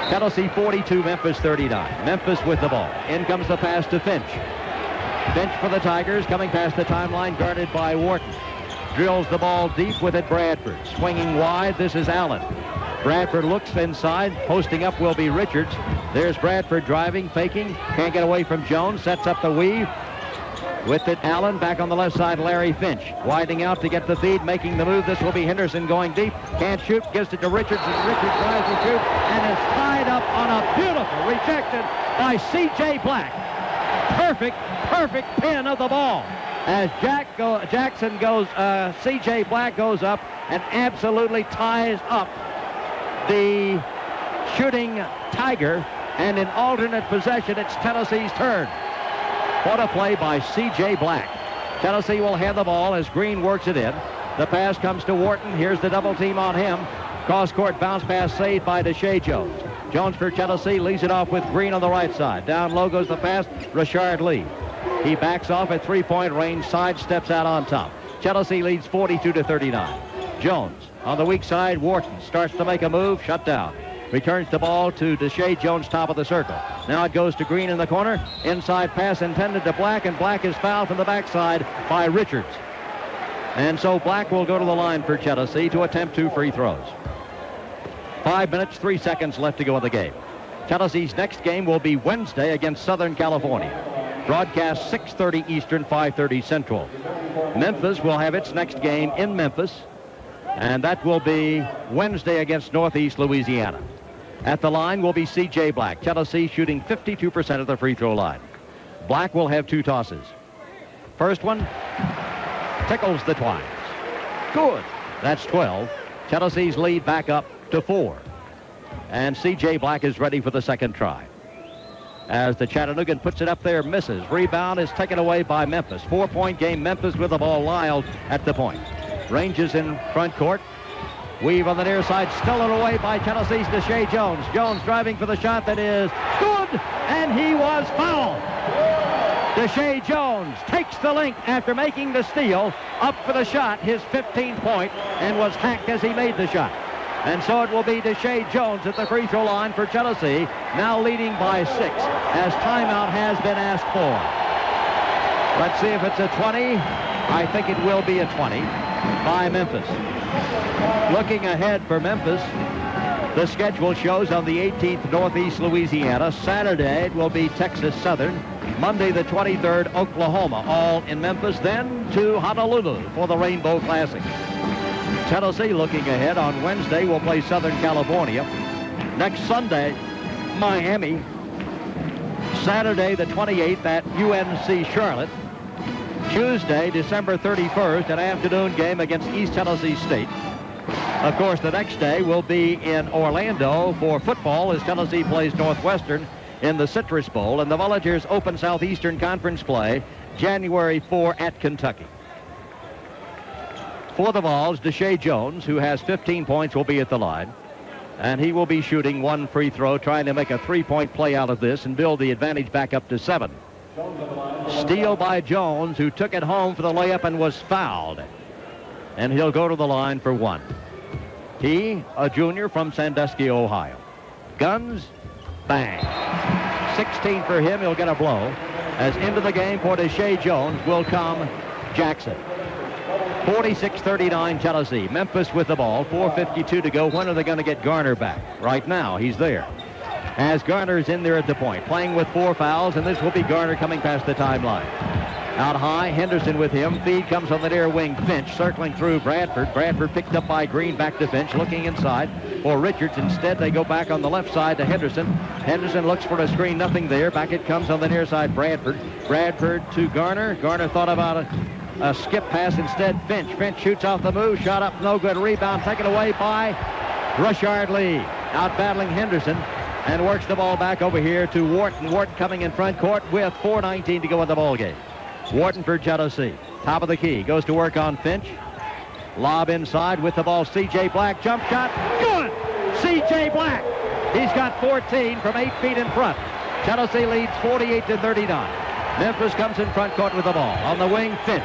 Tennessee 42, Memphis 39. Memphis with the ball. In comes the pass to Finch. Finch for the Tigers, coming past the timeline, guarded by Wharton. Drills the ball deep with it, Bradford. Swinging wide, this is Allen. Bradford looks inside. Posting up will be Richards. There's Bradford driving, faking. Can't get away from Jones. Sets up the weave. With it, Allen back on the left side, Larry Finch. Widening out to get the feed, making the move. This will be Henderson going deep. Can't shoot, gives it to Richards, and Richards tries to shoot, and is tied up on a beautiful, rejected by C.J. Black. Perfect pin of the ball. As Jackson goes, C.J. Black goes up and absolutely ties up the shooting Tiger, and in alternate possession, it's Tennessee's turn. What a play by C.J. Black. Tennessee will have the ball as Green works it in. The pass comes to Wharton. Here's the double team on him. Cross-court bounce pass saved by Deshae Jones. Jones for Tennessee leads it off with Green on the right side. Down low goes the pass, Rashard Lee. He backs off at three-point range, sidesteps out on top. Tennessee leads 42-39. Jones on the weak side, Wharton starts to make a move, shut down. Returns the ball to Deshae Jones, top of the circle. Now it goes to Green in the corner. Inside pass intended to Black, and Black is fouled from the backside by Richards. And so Black will go to the line for Tennessee to attempt 2 free throws. 5 minutes, 3 seconds left to go in the game. Tennessee's next game will be Wednesday against Southern California. Broadcast 6:30 Eastern, 5:30 Central. Memphis will have its next game in Memphis, and that will be Wednesday against Northeast Louisiana. At the line will be C.J. Black. Tennessee shooting 52% of the free throw line. Black will have 2 tosses. First one tickles the twines. Good. That's 12. Tennessee's lead back up to 4. And C.J. Black is ready for the second try. As the Chattanoogan puts it up there, misses. Rebound is taken away by Memphis. 4-point game. Memphis with the ball. Lyle at the point. Ranges in front court. Weave on the near side, stolen away by Tennessee's Deshae Jones. Jones driving for the shot that is good, and he was fouled. Deshae Jones takes the link after making the steal, up for the shot, his 15th point, and was hacked as he made the shot. And so it will be Deshae Jones at the free throw line for Tennessee, now leading by 6, as timeout has been asked for. Let's see if it's a 20. I think it will be a 20 by Memphis. Looking ahead for Memphis, the schedule shows on the 18th Northeast Louisiana. Saturday it will be Texas Southern. Monday the 23rd Oklahoma, all in Memphis. Then to Honolulu for the Rainbow Classic. Tennessee looking ahead on Wednesday will play Southern California. Next Sunday, Miami. Saturday the 28th at UNC Charlotte. Tuesday, December 31st, an afternoon game against East Tennessee State. Of course, the next day will be in Orlando for football as Tennessee plays Northwestern in the Citrus Bowl, and the Volunteers open Southeastern Conference play January 4 at Kentucky. For the Vols, Deshae Jones, who has 15 points, will be at the line, and he will be shooting 1 free throw, trying to make a 3-point play out of this and build the advantage back up to 7. Steal by Jones, who took it home for the layup and was fouled. And he'll go to the line for 1. He, a junior from Sandusky, Ohio. Guns, bang. 16 for him. He'll get a blow. As into the game for Deshae Jones will come Jackson. 46-39 Tennessee. Memphis with the ball. 4:52 to go. When are they going to get Garner back? Right now, he's there. As Garner's in there at the point, playing with 4 fouls, and this will be Garner coming past the timeline. Out high, Henderson with him. Feed comes on the near wing. Finch circling through Bradford. Bradford picked up by Green, back to Finch, looking inside for Richards. Instead, they go back on the left side to Henderson. Henderson looks for a screen, nothing there. Back it comes on the near side, Bradford. Bradford to Garner. Garner thought about a skip pass. Instead, Finch. Finch shoots off the move. Shot up, no good. Rebound taken away by Rashard Lee. Out battling Henderson. And works the ball back over here to Wharton. Wharton coming in front court with 4:19 to go in the ball game. Wharton for Tennessee. Top of the key. Goes to work on Finch. Lob inside with the ball. C.J. Black. Jump shot. Good! C.J. Black. He's got 14 from 8 feet in front. Tennessee leads 48-39. Memphis comes in front court with the ball. On the wing, Finch.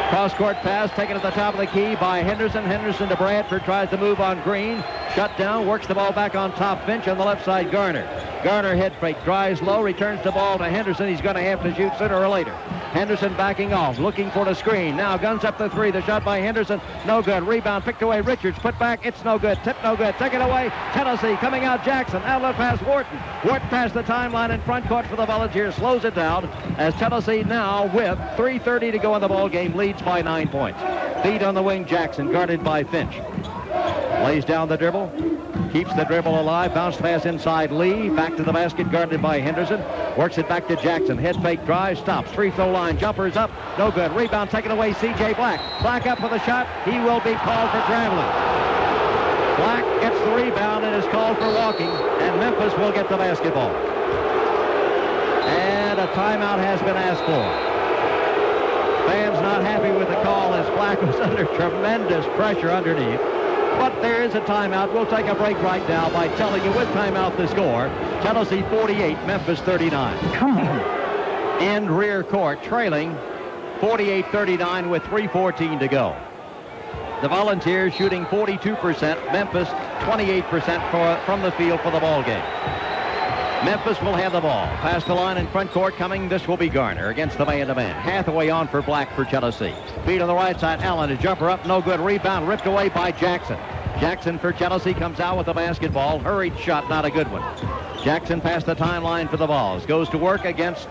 Cross-court pass taken at the top of the key by Henderson. Henderson to Bradford. Tries to move on Green. Shut down. Works the ball back on top. Finch on the left side. Garner. Garner head fake. Drives low. Returns the ball to Henderson. He's going to have to shoot sooner or later. Henderson backing off, looking for the screen. Now guns up the three. The shot by Henderson, no good. Rebound picked away. Richards put back. It's no good. Tip no good. Take it away. Tennessee coming out. Jackson. Outlet pass Wharton. Wharton past the timeline in front court for the Volunteers. Slows it down as Tennessee now with 3:30 to go in the ball game leads by 9 points. Feed on the wing. Jackson guarded by Finch. Lays down the dribble. Keeps the dribble alive. Bounce pass inside Lee. Back to the basket guarded by Henderson. Works it back to Jackson. Head fake drive. Stops. Free throw line. Jumpers up. No good. Rebound taken away. C.J. Black. Black up for the shot. He will be called for traveling. Black gets the rebound and is called for walking. And Memphis will get the basketball. And a timeout has been asked for. Fans not happy with the call as Black was under tremendous pressure underneath. But there is a timeout. We'll take a break right now by telling you with timeout the score. Tennessee 48, Memphis 39. Come on. In rear court, trailing 48-39 with 3:14 to go. The Volunteers shooting 42%, Memphis 28% from the field for the ball game. Memphis will have the ball. Past the line in front court coming. This will be Garner against the man-to-man. Hathaway on for Black for Tennessee. Feed on the right side. Allen, a jumper up. No good. Rebound ripped away by Jackson. Jackson for Tennessee comes out with the basketball. Hurried shot, not a good one. Jackson past the timeline for the Vols. Goes to work against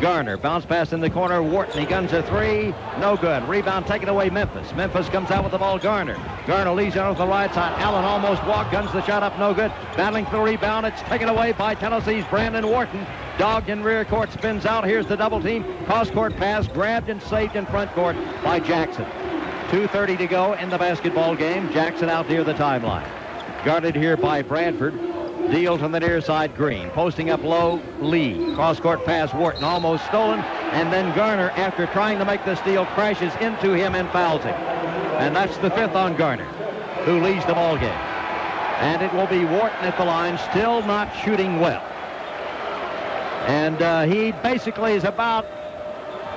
Garner. Bounce pass in the corner. Wharton. He guns a three. No good. Rebound taken away Memphis. Memphis comes out with the ball. Garner. Garner leads out of the right side. Allen almost walked. Guns the shot up. No good. Battling for the rebound. It's taken away by Tennessee's Brandon Wharton. Dogged in rear court. Spins out. Here's the double team. Cross court pass. Grabbed and saved in front court by Jackson. 2:30 to go in the basketball game. Jackson out near the timeline. Guarded here by Bradford. Deals on the near side, Green. Posting up low, Lee. Cross-court pass, Wharton almost stolen. And then Garner, after trying to make the steal, crashes into him and fouls him. And that's the fifth on Garner, who leads the ball game. And it will be Wharton at the line, still not shooting well. And he basically is about,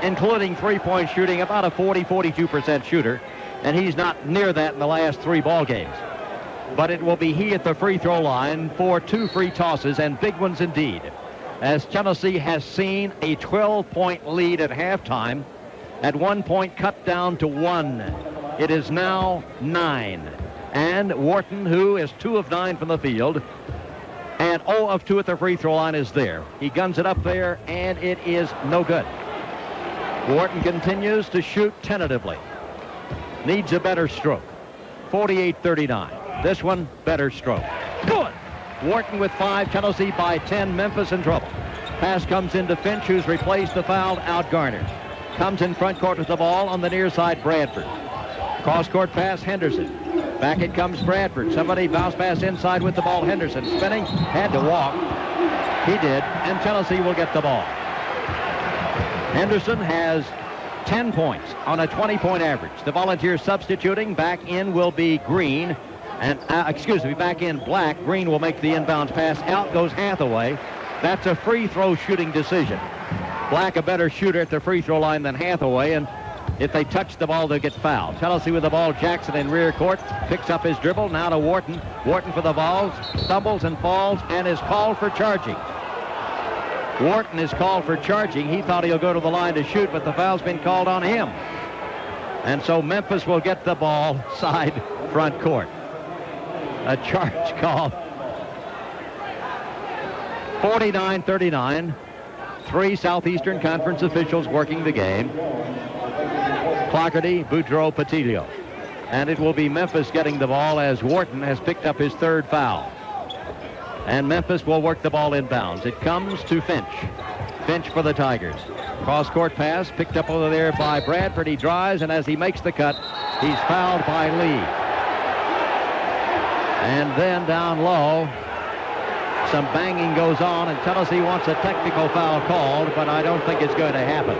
including three-point shooting, about a 40-42% shooter. And he's not near that in the last three ball games. But it will be he at the free throw line for two free tosses, and big ones indeed, as Tennessee has seen a 12-point lead at halftime. At 1 point cut down to 1. It is now 9. And Wharton, who is 2 of 9 from the field and 0 of 2 at the free throw line, is there. He guns it up there, and it is no good. Wharton continues to shoot tentatively. Needs a better stroke. 48-39. This one, better stroke. Good. Wharton with 5, Tennessee by 10, Memphis in trouble. Pass comes into Finch, who's replaced the fouled out Garner. Comes in front court with the ball on the near side, Bradford. Cross-court pass, Henderson. Back it comes Bradford. Somebody bounce pass inside with the ball, Henderson. Spinning, had to walk. He did, and Tennessee will get the ball. Henderson has 10 points on a 20-point average. The Volunteers substituting. Back in will be Green. And, back in Black. Green will make the inbounds pass. Out goes Hathaway. That's a free throw shooting decision. Black a better shooter at the free throw line than Hathaway, and if they touch the ball, they'll get fouled. Tennessee with the ball. Jackson in rear court. Picks up his dribble. Now to Wharton. Wharton for the Vols. Stumbles and falls and is called for charging. Wharton is called for charging. He thought he'll go to the line to shoot, but the foul's been called on him. And so Memphis will get the ball side front court. A charge call. 49-39. 3 Southeastern Conference officials working the game. Clougherty, Boudreaux, Patillo. And it will be Memphis getting the ball as Wharton has picked up his 3rd foul. And Memphis will work the ball inbounds. It comes to Finch. Finch for the Tigers. Cross-court pass picked up over there by Bradford. He drives, and as he makes the cut, he's fouled by Lee. And then down low, some banging goes on, and Tennessee wants a technical foul called, but I don't think it's going to happen.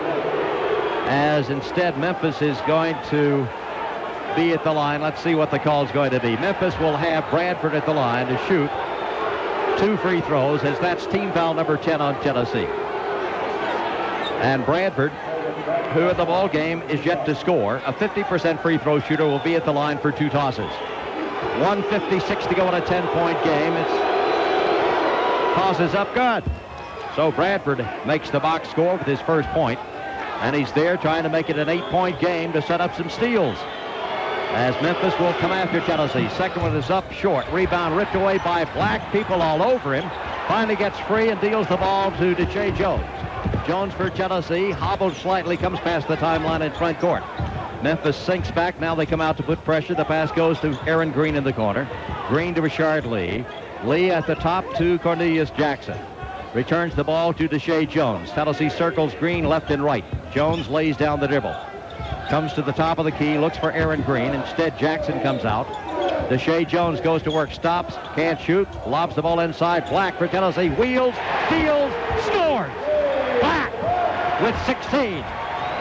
As instead, Memphis is going to be at the line. Let's see what the call is going to be. Memphis will have Bradford at the line to shoot 2 free throws, as that's team foul number 10 on Tennessee. And Bradford, who at the ball game is yet to score, a 50% free throw shooter, will be at the line for 2 tosses. 1:56 to go in a 10-point game. It's tosses up good. So Bradford makes the box score with his first point. And he's there trying to make it an 8-point game to set up some steals. As Memphis will come after Tennessee. Second one is up short. Rebound ripped away by Black. People all over him. Finally gets free and deals the ball to Deshae Jones. Jones for Tennessee. Hobbled slightly. Comes past the timeline in front court. Memphis sinks back. Now they come out to put pressure. The pass goes to Aaron Green in the corner. Green to Richard Lee. Lee at the top to Cornelius Jackson. Returns the ball to Deshae Jones. Tennessee circles Green left and right. Jones lays down the dribble. Comes to the top of the key, looks for Aaron Green. Instead, Jackson comes out. Deshae Jones goes to work, stops, can't shoot, lobs the ball inside. Black for Tennessee, wheels, steals, scores. Black with 16.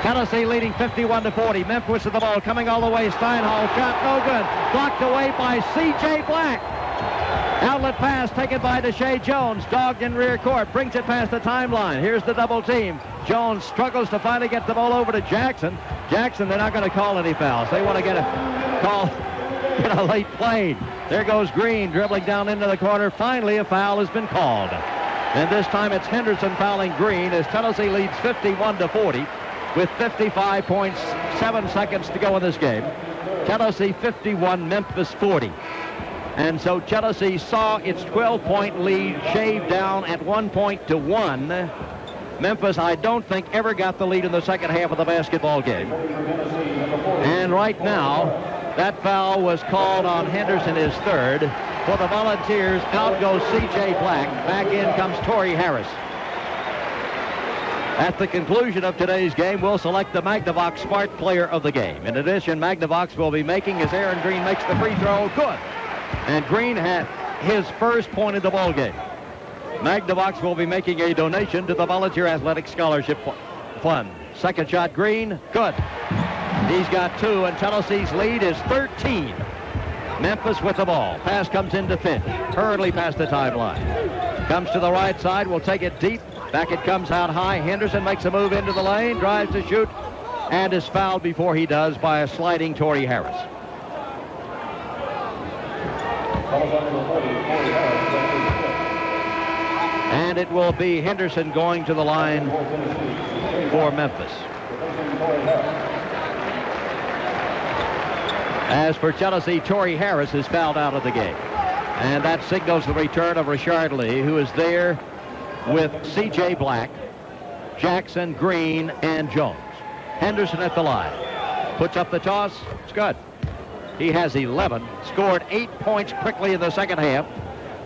Tennessee leading 51-40. Memphis with the ball coming all the way. Steinhall shot no good. Blocked away by C.J. Black. Outlet pass taken by Deshae Jones. Dogged in rear court. Brings it past the timeline. Here's the double team. Jones struggles to finally get the ball over to Jackson. Jackson, they're not going to call any fouls. They want to get a late play. There goes Green dribbling down into the corner. Finally, a foul has been called. And this time it's Henderson fouling Green as Tennessee leads 51-40 with 55.7 seconds to go in this game. Tennessee 51, Memphis 40. And so Tennessee saw its 12-point lead shaved down at 1 point to 1. Memphis, I don't think, ever got the lead in the second half of the basketball game. And right now, that foul was called on Henderson, his third. For the Volunteers, out goes C.J. Black. Back in comes Torrey Harris. At the conclusion of today's game, we'll select the Magnavox Smart Player of the game. In addition, Magnavox will be making, as Aaron Green makes the free throw, good. And Green had his first point in the ball game. Magnavox will be making a donation to the Volunteer Athletic Scholarship Fund. Second shot, Green, good. He's got 2, and Tennessee's lead is 13. Memphis with the ball. Pass comes into Finch. Hurriedly past the timeline. Comes to the right side, will take it deep. Back it comes out high. Henderson makes a move into the lane, drives to shoot, and is fouled before he does by a sliding Torrey Harris. And it will be Henderson going to the line for Memphis. As for Tennessee, Torrey Harris is fouled out of the game. And that signals the return of Richard Lee, who is there with C.J. Black, Jackson, Green, and Jones. Henderson at the line. Puts up the toss. It's good. He has 11. Scored 8 points quickly in the second half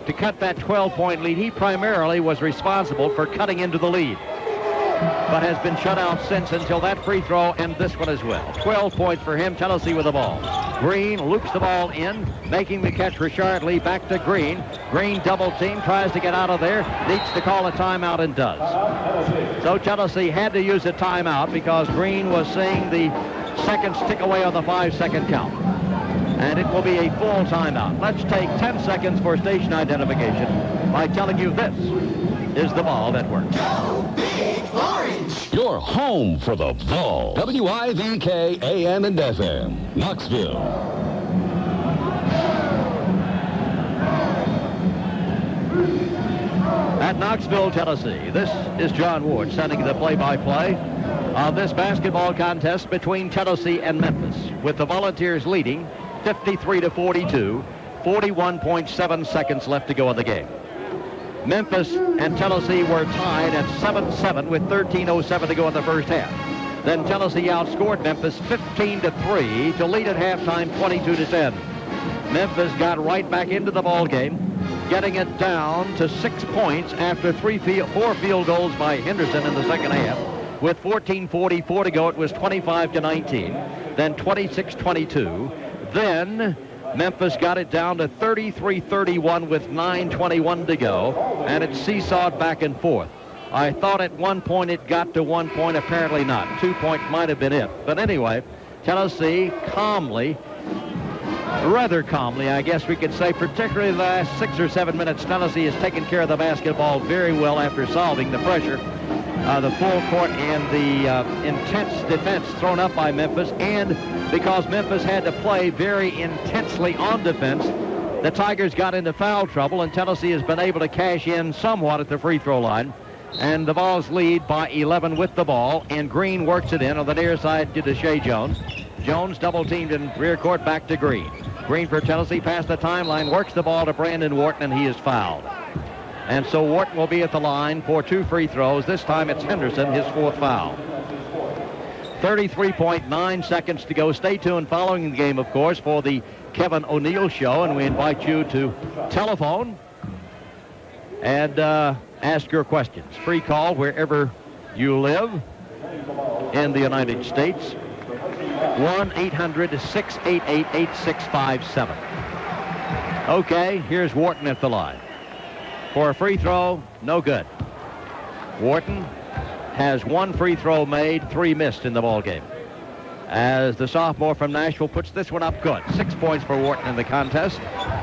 to cut that 12-point lead. He primarily was responsible for cutting into the lead, but has been shut out since until that free throw and this one as well. 12 points for him. Tennessee with the ball. Green loops the ball in, making the catch. Richard Lee back to Green. Green double team, tries to get out of there, needs to call a timeout and does. So Tennessee had to use a timeout because Green was seeing the seconds tick away on the 5-second count. And it will be a full timeout. Let's take 10 seconds for station identification by telling you this is the Ball Network. Go Big Orange! Your home for the Vol. WIVK AM and FM, Knoxville. At Knoxville, Tennessee, this is John Ward sending the play-by-play of this basketball contest between Tennessee and Memphis, with the Volunteers leading 53-42, 41.7 seconds left to go in the game. Memphis and Tennessee were tied at 7-7 with 13:07 to go in the first half. Then Tennessee outscored Memphis 15-3 to lead at halftime 22-10. Memphis got right back into the ball game, getting it down to 6 points after 4 field goals by Henderson in the second half. With 14:44 to go, it was 25-19, then 26-22. Then Memphis got it down to 33-31 with 9:21 to go, and it seesawed back and forth. I thought at one point it got to 1 point. Apparently not. 2 point might have been it. But anyway, Tennessee calmly, rather calmly, I guess we could say, particularly the last 6 or 7 minutes, Tennessee has taken care of the basketball very well after solving the pressure, the full court and the intense defense thrown up by Memphis. And because Memphis had to play very intensely on defense, the Tigers got into foul trouble, and Tennessee has been able to cash in somewhat at the free throw line. And the Vols lead by 11 with the ball, and Green works it in on the near side to Deshae Jones. Jones double-teamed in rear court, back to Green. Green for Tennessee past the timeline, works the ball to Brandon Wharton, and he is fouled. And so Wharton will be at the line for 2 free throws. This time it's Henderson, his 4th foul. 33.9 seconds to go. Stay tuned following the game, of course, for the Kevin O'Neill Show, and we invite you to telephone and ask your questions. Free call wherever you live in the United States. 1-800-688-8657. Okay, here's Wharton at the line. For a free throw, no good. Wharton has 1 free throw made, 3 missed in the ball game. As the sophomore from Nashville puts this one up good. 6 points for Wharton in the contest.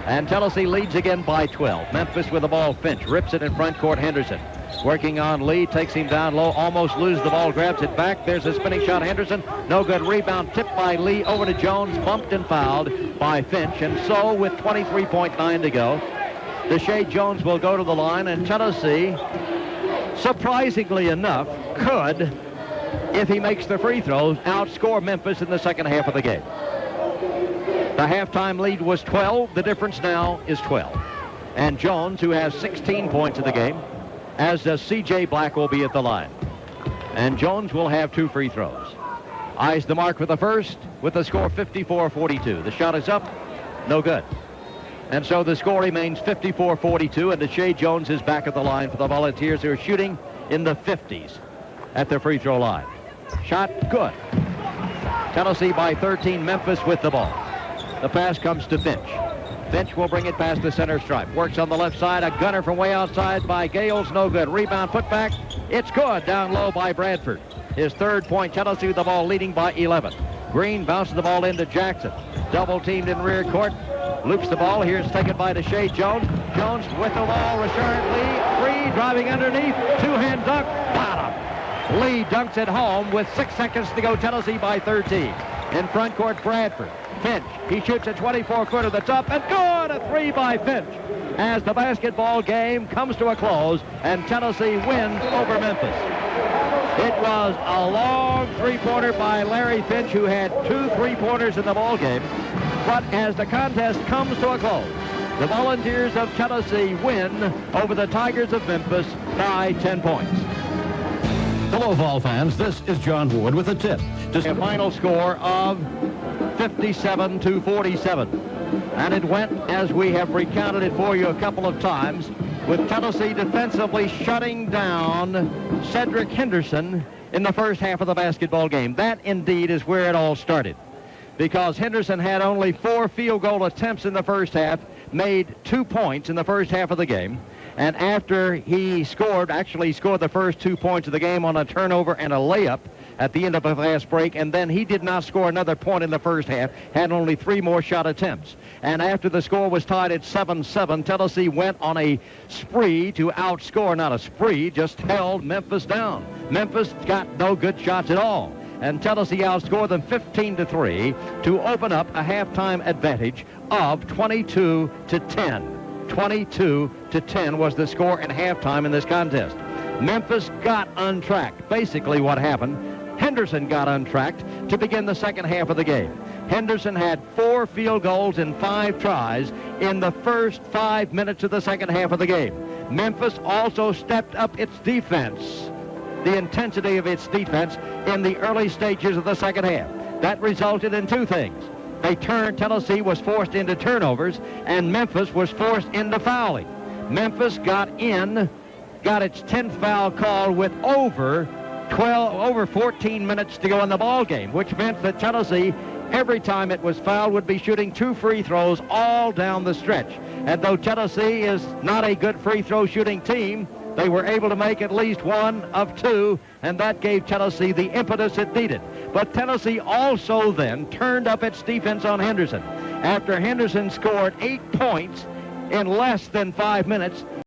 And Tennessee leads again by 12. Memphis with the ball. Finch rips it in front court. Henderson working on Lee, takes him down low, almost loses the ball, grabs it back. There's a spinning shot. Henderson, no good. Rebound tipped by Lee over to Jones, bumped and fouled by Finch. And so with 23.9 to go, Deshae Jones will go to the line, and Tennessee, surprisingly enough, could, if he makes the free throws, outscore Memphis in the second half of the game. The halftime lead was 12. The difference now is 12. And Jones, who has 16 points in the game, as does C.J. Black, will be at the line. And Jones will have 2 free throws. Eyes the mark for the first with the score 54-42. The shot is up. No good. And so the score remains 54-42, and Deshae Jones is back at the line for the Volunteers, who are shooting in the 50s at the free throw line. Shot good. Tennessee by 13, Memphis with the ball. The pass comes to Finch. Finch will bring it past the center stripe. Works on the left side. A gunner from way outside by Gales. No good. Rebound, put back. It's good. Down low by Bradford. His 3rd point. Tennessee with the ball, leading by 11. Green bounces the ball into Jackson. Double teamed in rear court. Loops the ball. Here's taken by Deshae Jones. Jones with the ball. Richard Lee. Free. Driving underneath. 2-hand dunk. Bottom. Lee dunks it home with 6 seconds to go. Tennessee by 13. In front court, Bradford. Finch. He shoots a 24-footer that's up and good. A 3 by Finch. As the basketball game comes to a close and Tennessee wins over Memphis. It was a long 3-pointer by Larry Finch, who had 2 3-pointers in the ball game. But as the contest comes to a close, the Volunteers of Tennessee win over the Tigers of Memphis by 10 points. Hello, Vol fans. This is John Ward with a tip. A final score of 57-47. And it went, as we have recounted it for you a couple of times, with Tennessee defensively shutting down Cedric Henderson in the first half of the basketball game. That, indeed, is where it all started, because Henderson had only 4 field goal attempts in the first half, made 2 points in the first half of the game. And after he scored the first 2 points of the game on a turnover and a layup at the end of the fast break, and then he did not score another point in the first half, had only 3 more shot attempts. And after the score was tied at 7-7, Tennessee went on a spree to outscore, not a spree, just held Memphis down. Memphis got no good shots at all. And Tennessee outscored them 15-3 to open up a halftime advantage of 22-10. 22-10 was the score at halftime in this contest. Memphis got untracked. Basically what happened, Henderson got untracked to begin the second half of the game. Henderson had 4 field goals in 5 tries in the first 5 minutes of the second half of the game. Memphis also stepped up its defense, the intensity of its defense in the early stages of the second half. That resulted in 2 things. Tennessee was forced into turnovers, and Memphis was forced into fouling. Memphis got its 10th foul call with over 14 minutes to go in the ball game, which meant that Tennessee, every time it was fouled, would be shooting 2 free throws all down the stretch. And though Tennessee is not a good free throw shooting team, they were able to make at least 1 of 2, and that gave Tennessee the impetus it needed. But Tennessee also then turned up its defense on Henderson. After Henderson scored 8 points in less than 5 minutes,